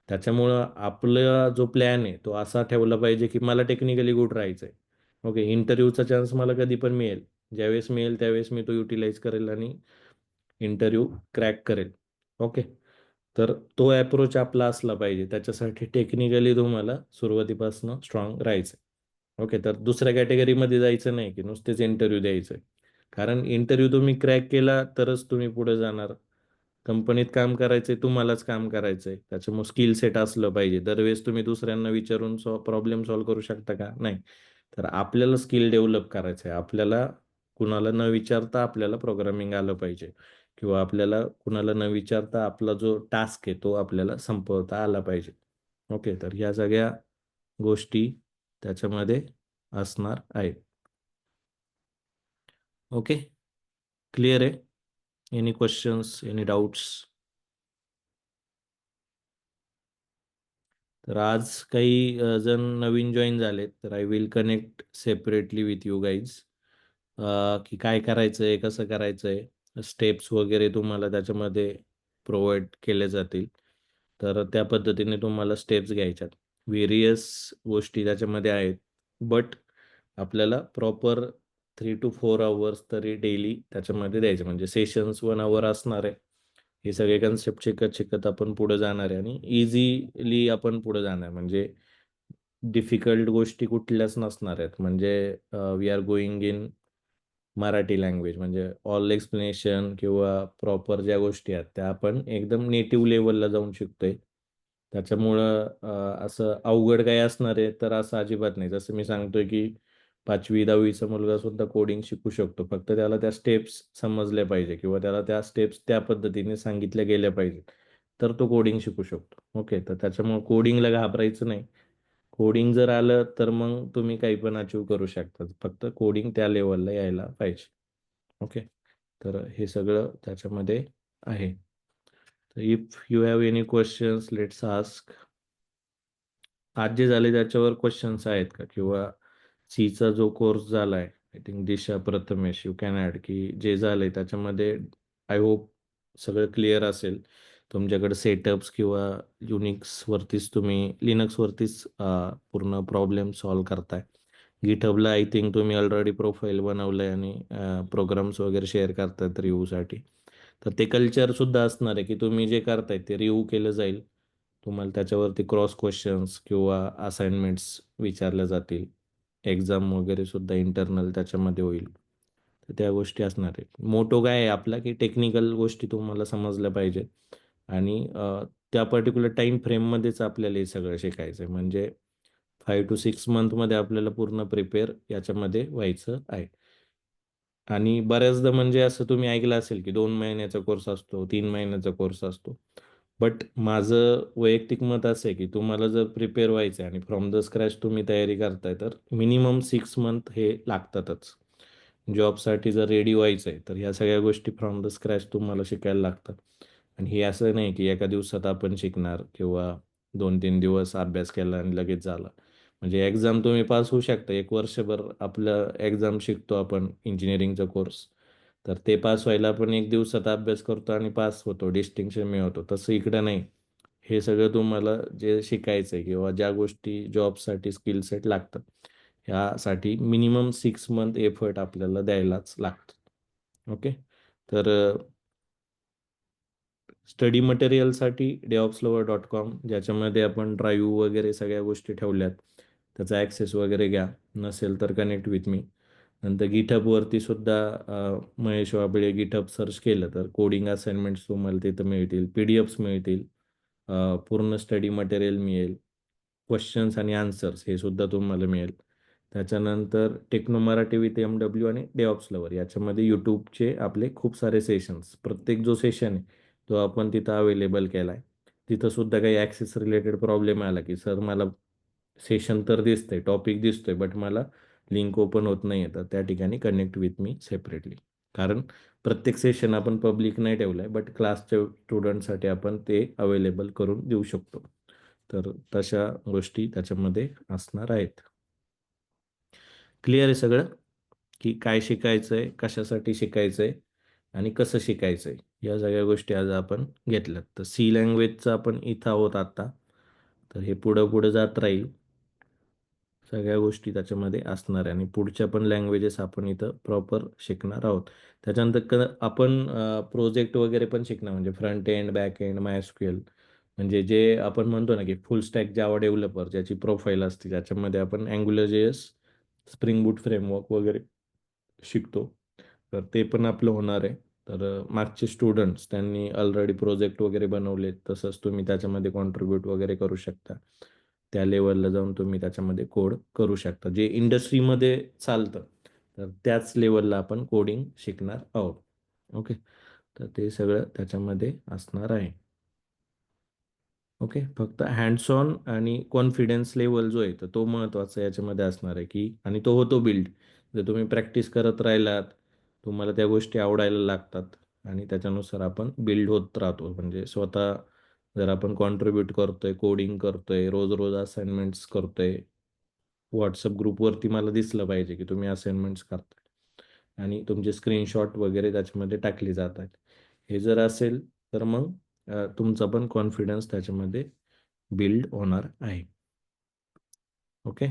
Speaker 1: त्याच्यामुळं आपला जो प्लॅन आहे, तो असा ठेवला पाहिजे की मला टेक्निकली गुड राहायचं आहे. ओके. इंटरव्ह्यूचा चान्स मला कधी पण मिळेल. ज्यावेळेस मिळेल त्यावेळेस मी तो युटिलाइज करेल आणि इंटरव्ह्यू क्रॅक करेल. ओके. तर तो अप्रोच आपला असला पाहिजे. त्याच्यासाठी टेक्निकली तुम्हाला सुरुवातीपासून स्ट्राँग राहायचं आहे. ओके. तर दुसऱ्या कॅटेगरीमध्ये जायचं नाही की नुसतेच इंटरव्ह्यू द्यायचं आहे. कारण इंटरव्ह्यू तुम्ही क्रॅक केला तरच तुम्ही पुढे जाणार. कंपनीत काम करायचंय, तुम्हालाच काम करायचंय. त्याच्यामुळे स्किल सेट असलं पाहिजे. दरवेळेस तुम्ही दुसऱ्यांना विचारून प्रॉब्लेम सॉल्व्ह करू शकता का? नाही. तर आपल्याला स्किल डेव्हलप करायचं आहे. आपल्याला कुणाला न विचारता आपल्याला प्रोग्रामिंग आलं पाहिजे किंवा आपल्याला कुणाला न विचारता आपला जो टास्क आहे तो आपल्याला संपवता आला पाहिजे. ओके. तर ह्या सगळ्या गोष्टी त्याच्यामध्ये असणार आहेत. ओके. क्लिअर आहे? Any questions, any doubts? तर आज काही जण नवीन जॉईन झालेत, तर I will connect separately with you guys, की काय करायचं आहे, कसं करायचं आहे, स्टेप्स वगैरे तुम्हाला त्याच्यामध्ये प्रोव्हाइड केले जातील. तर त्या पद्धतीने तुम्हाला स्टेप्स घ्यायच्यात. व्हेरियस गोष्टी त्याच्यामध्ये आहेत, बट आपल्याला प्रॉपर 3 to 4 अवर्स तरी डेली त्याच्यामध्ये द्यायचे. म्हणजे सेशन्स 1 अवर असणार आहे. हे सगळे कन्सेप्ट शिकत-शिकत आपण पुढे जाणार आहे आणि इझिली आपण पुढे जाणार. म्हणजे डिफिकल्ट गोष्टी कुठल्याच नसणार आहेत. म्हणजे we are going in Marathi language म्हणजे ऑल एक्सप्लेनेशन किंवा प्रॉपर ज्या गोष्टी आहेत त्या आपण एकदम नेटिव्ह लेवलला जाऊन शिकतोय. त्याच्यामुळं असं अवघड काही असणार आहे तर असं अजिबात नाही. जसं मी सांगतोय की 5वी-10वीचा मुलगा सुद्धा कोडिंग शिकू शकतो. फक्त त्याला त्या स्टेप्स समजल्या पाहिजे किंवा त्याला त्या स्टेप्स त्या पद्धतीने सांगितल्या गेल्या पाहिजेत. तर तो कोडिंग शिकू शकतो. ओके. तर त्याच्यामुळे कोडिंगला घाबरायचं नाही. कोडिंग जर आलं तर मग तुम्ही काही पण अचीव्ह करू शकता. फक्त कोडिंग त्या लेवलला यायला पाहिजे. ओके. तर हे सगळं त्याच्यामध्ये आहे. तर if you have any questions let's ask. आज जे झाले त्याच्यावर क्वेश्चन्स आहेत का? किंवा सीचा जो कोर्स झालाय, I think Disha Prathamesh you can add, की जे झालंय त्याच्यामध्ये आय होप सगळं क्लिअर असेल. तुमच्याकडे सेटअप्स किंवा युनिक्सवरतीच तुम्ही लिनक्सवरतीच पूर्ण प्रॉब्लेम सॉल्व्ह करताय. गिटहबला आय थिंक तुम्ही ऑलरेडी प्रोफाईल बनवलंय आणि प्रोग्राम्स वगैरे शेअर करतायत रिव्ह्यूसाठी. तर ते कल्चरसुद्धा असणार आहे, की तुम्ही जे करताय ते रिव्ह्यू केलं जाईल. तुम्हाला त्याच्यावरती क्रॉस क्वेश्चन्स किंवा असाइनमेंट्स विचारल्या जातील. एक्झाम वगैरे सुद्धा इंटरनल त्याच्यामध्ये होईल. तर त्या गोष्टी असणार आहे. मोटो काय आहे आपला, की टेक्निकल गोष्टी तुम्हाला समजल्या पाहिजेत आणि त्या पर्टिक्युलर टाईम फ्रेममध्येच आपल्याला हे सगळं शिकायचं आहे. म्हणजे 5 to 6 मंथमध्ये आपल्याला पूर्ण प्रिपेअर याच्यामध्ये व्हायचं आहे. आणि बऱ्याचदा म्हणजे असं तुम्ही ऐकलं असेल, की 2 महिन्याचा कोर्स असतो, 3 महिन्याचा कोर्स असतो. बट माझं वैयक्तिक मत असं आहे, की तुम्हाला जर प्रिपेअर व्हायचं आहे आणि फ्रॉम द स्क्रॅच तुम्ही तयारी करताय, तर मिनिमम 6 मंथ हे लागतातच. जॉबसाठी जर रेडी व्हायचं आहे, तर ह्या सगळ्या गोष्टी फ्रॉम द स्क्रॅच तुम्हाला शिकायला लागतात. आणि हे असं नाही, की एका दिवसात आपण शिकणार किंवा 2-3 दिवस अभ्यास केला आणि लगेच झालं. म्हणजे एक्झाम तुम्ही पास होऊ शकता. 1 वर्षभर आपलं एक्झाम शिकतो आपण इंजिनिअरिंगचा कोर्स. तर ते पास व्हायला आपण 1 दिवसात अभ्यास करतो आणि पास होतो, डिस्टिंक्शन मिळवतो. तसं इकडं नाही. हे सगळं तुम्हाला जे शिकायचं आहे किंवा ज्या गोष्टी जॉबसाठी स्किल सेट लागतात, ह्यासाठी मिनिमम 6 मंथ एफर्ट आपल्याला द्यायलाच लागतं. ओके. तर स्टडी मटेरियलसाठी deopslover.com ज्याच्यामध्ये आपण ड्राईव्ह वगैरे सगळ्या गोष्टी ठेवल्यात. त्याचा ॲक्सेस वगैरे घ्या. नसेल तर कनेक्ट विथ मी. नंतर GitHubवरती सुद्धा महेश वाबळे GitHub सर्च केलं तर कोडिंग असाइनमेंट्स तुम्हाला तिथं मिळतील. PDFs मिळतील. पूर्ण स्टडी मटेरियल मिळेल. क्वेश्चन्स आणि आन्सर्स हे सुद्धा तुम्हाला मिळेल. त्याच्यानंतर टेक्नो मराठी विथ MW आणि डेऑप्स लवर याच्यामध्ये यूट्यूबचे आपले खूप सारे सेशन्स. प्रत्येक जो सेशन आहे तो आपण तिथं अवेलेबल केला आहे. तिथं सुद्धा काही ॲक्सेस रिलेटेड प्रॉब्लेम आला, की सर मला सेशन तर दिसतंय, टॉपिक दिसतोय, बट मला लिंक ओपन होत नाही आहे. तर त्या ठिकाणी कनेक्ट विथ मी सेपरेटली. कारण प्रत्येक सेशन आपण पब्लिक नाही ठेवलं आहे, बट क्लासच्या स्टुडंटसाठी आपण ते अवेलेबल करून देऊ शकतो. तर तशा गोष्टी त्याच्यामध्ये असणार आहेत. क्लिअर आहे सगळं? की काय शिकायचं आहे, कशासाठी शिकायचं आहे आणि कसं शिकायचं आहे. या सगळ्या गोष्टी आज आपण घेतल्यात. तर सी लँग्वेजचं आपण इथं आहोत आता. तर हे पुढं-पुढं जात राहील. सगळ्या गोष्टी त्याच्यामध्ये असणार आहे आणि पुढच्या पण लँग्वेजेस आपण इथं प्रॉपर शिकणार आहोत. त्याच्यानंतर आपण प्रोजेक्ट वगैरे पण शिकणार म्हणजे front end, back end, MySQL म्हणजे जे आपण म्हणतो ना, की फुल स्टॅक जावा डेव्हलपर ज्याची प्रोफाईल असते त्याच्यामध्ये आपण AngularJS, स्प्रिंग बूट फ्रेमवर्क वगैरे शिकतो. तर ते पण आपलं होणार आहे. तर मागचे स्टुडंट्स त्यांनी ऑलरेडी प्रोजेक्ट वगैरे बनवलेत. तसंच तुम्ही त्याच्यामध्ये कॉन्ट्रिब्यूट वगैरे करू शकता. त्या लेव्हलला जाऊन तुम्ही त्याच्यामध्ये कोड करू शकता. जे इंडस्ट्रीमध्ये चालतं, तर त्याच लेव्हलला आपण कोडिंग शिकणार आहोत. ओके. तर ते सगळं त्याच्यामध्ये असणार आहे. ओके. फक्त हँड्स ऑन आणि कॉन्फिडन्स लेव्हल जो आहे, तर तो महत्त्वाचा याच्यामध्ये असणार आहे, की आणि तो होतो बिल्ड. जर तुम्ही प्रॅक्टिस करत राहिलात, तुम्हाला त्या गोष्टी आवडायला लागतात आणि त्याच्यानुसार आपण बिल्ड होत राहतो. म्हणजे स्वतः जर आपण कॉन्ट्रिब्यूट करतोय, कोडिंग करतोय, रोज-रोज असाइनमेंट्स करतोय. WhatsApp ग्रुपवरती मला दिसलं पाहिजे, की तुम्ही असाइनमेंट्स करताय आणि तुमचे स्क्रीनशॉट वगैरे त्याच्यामध्ये टाकले जात आहेत. हे जर असेल, तर मग तुमचा पण कॉन्फिडन्स त्याच्यामध्ये बिल्ड होणार आहे. ओके.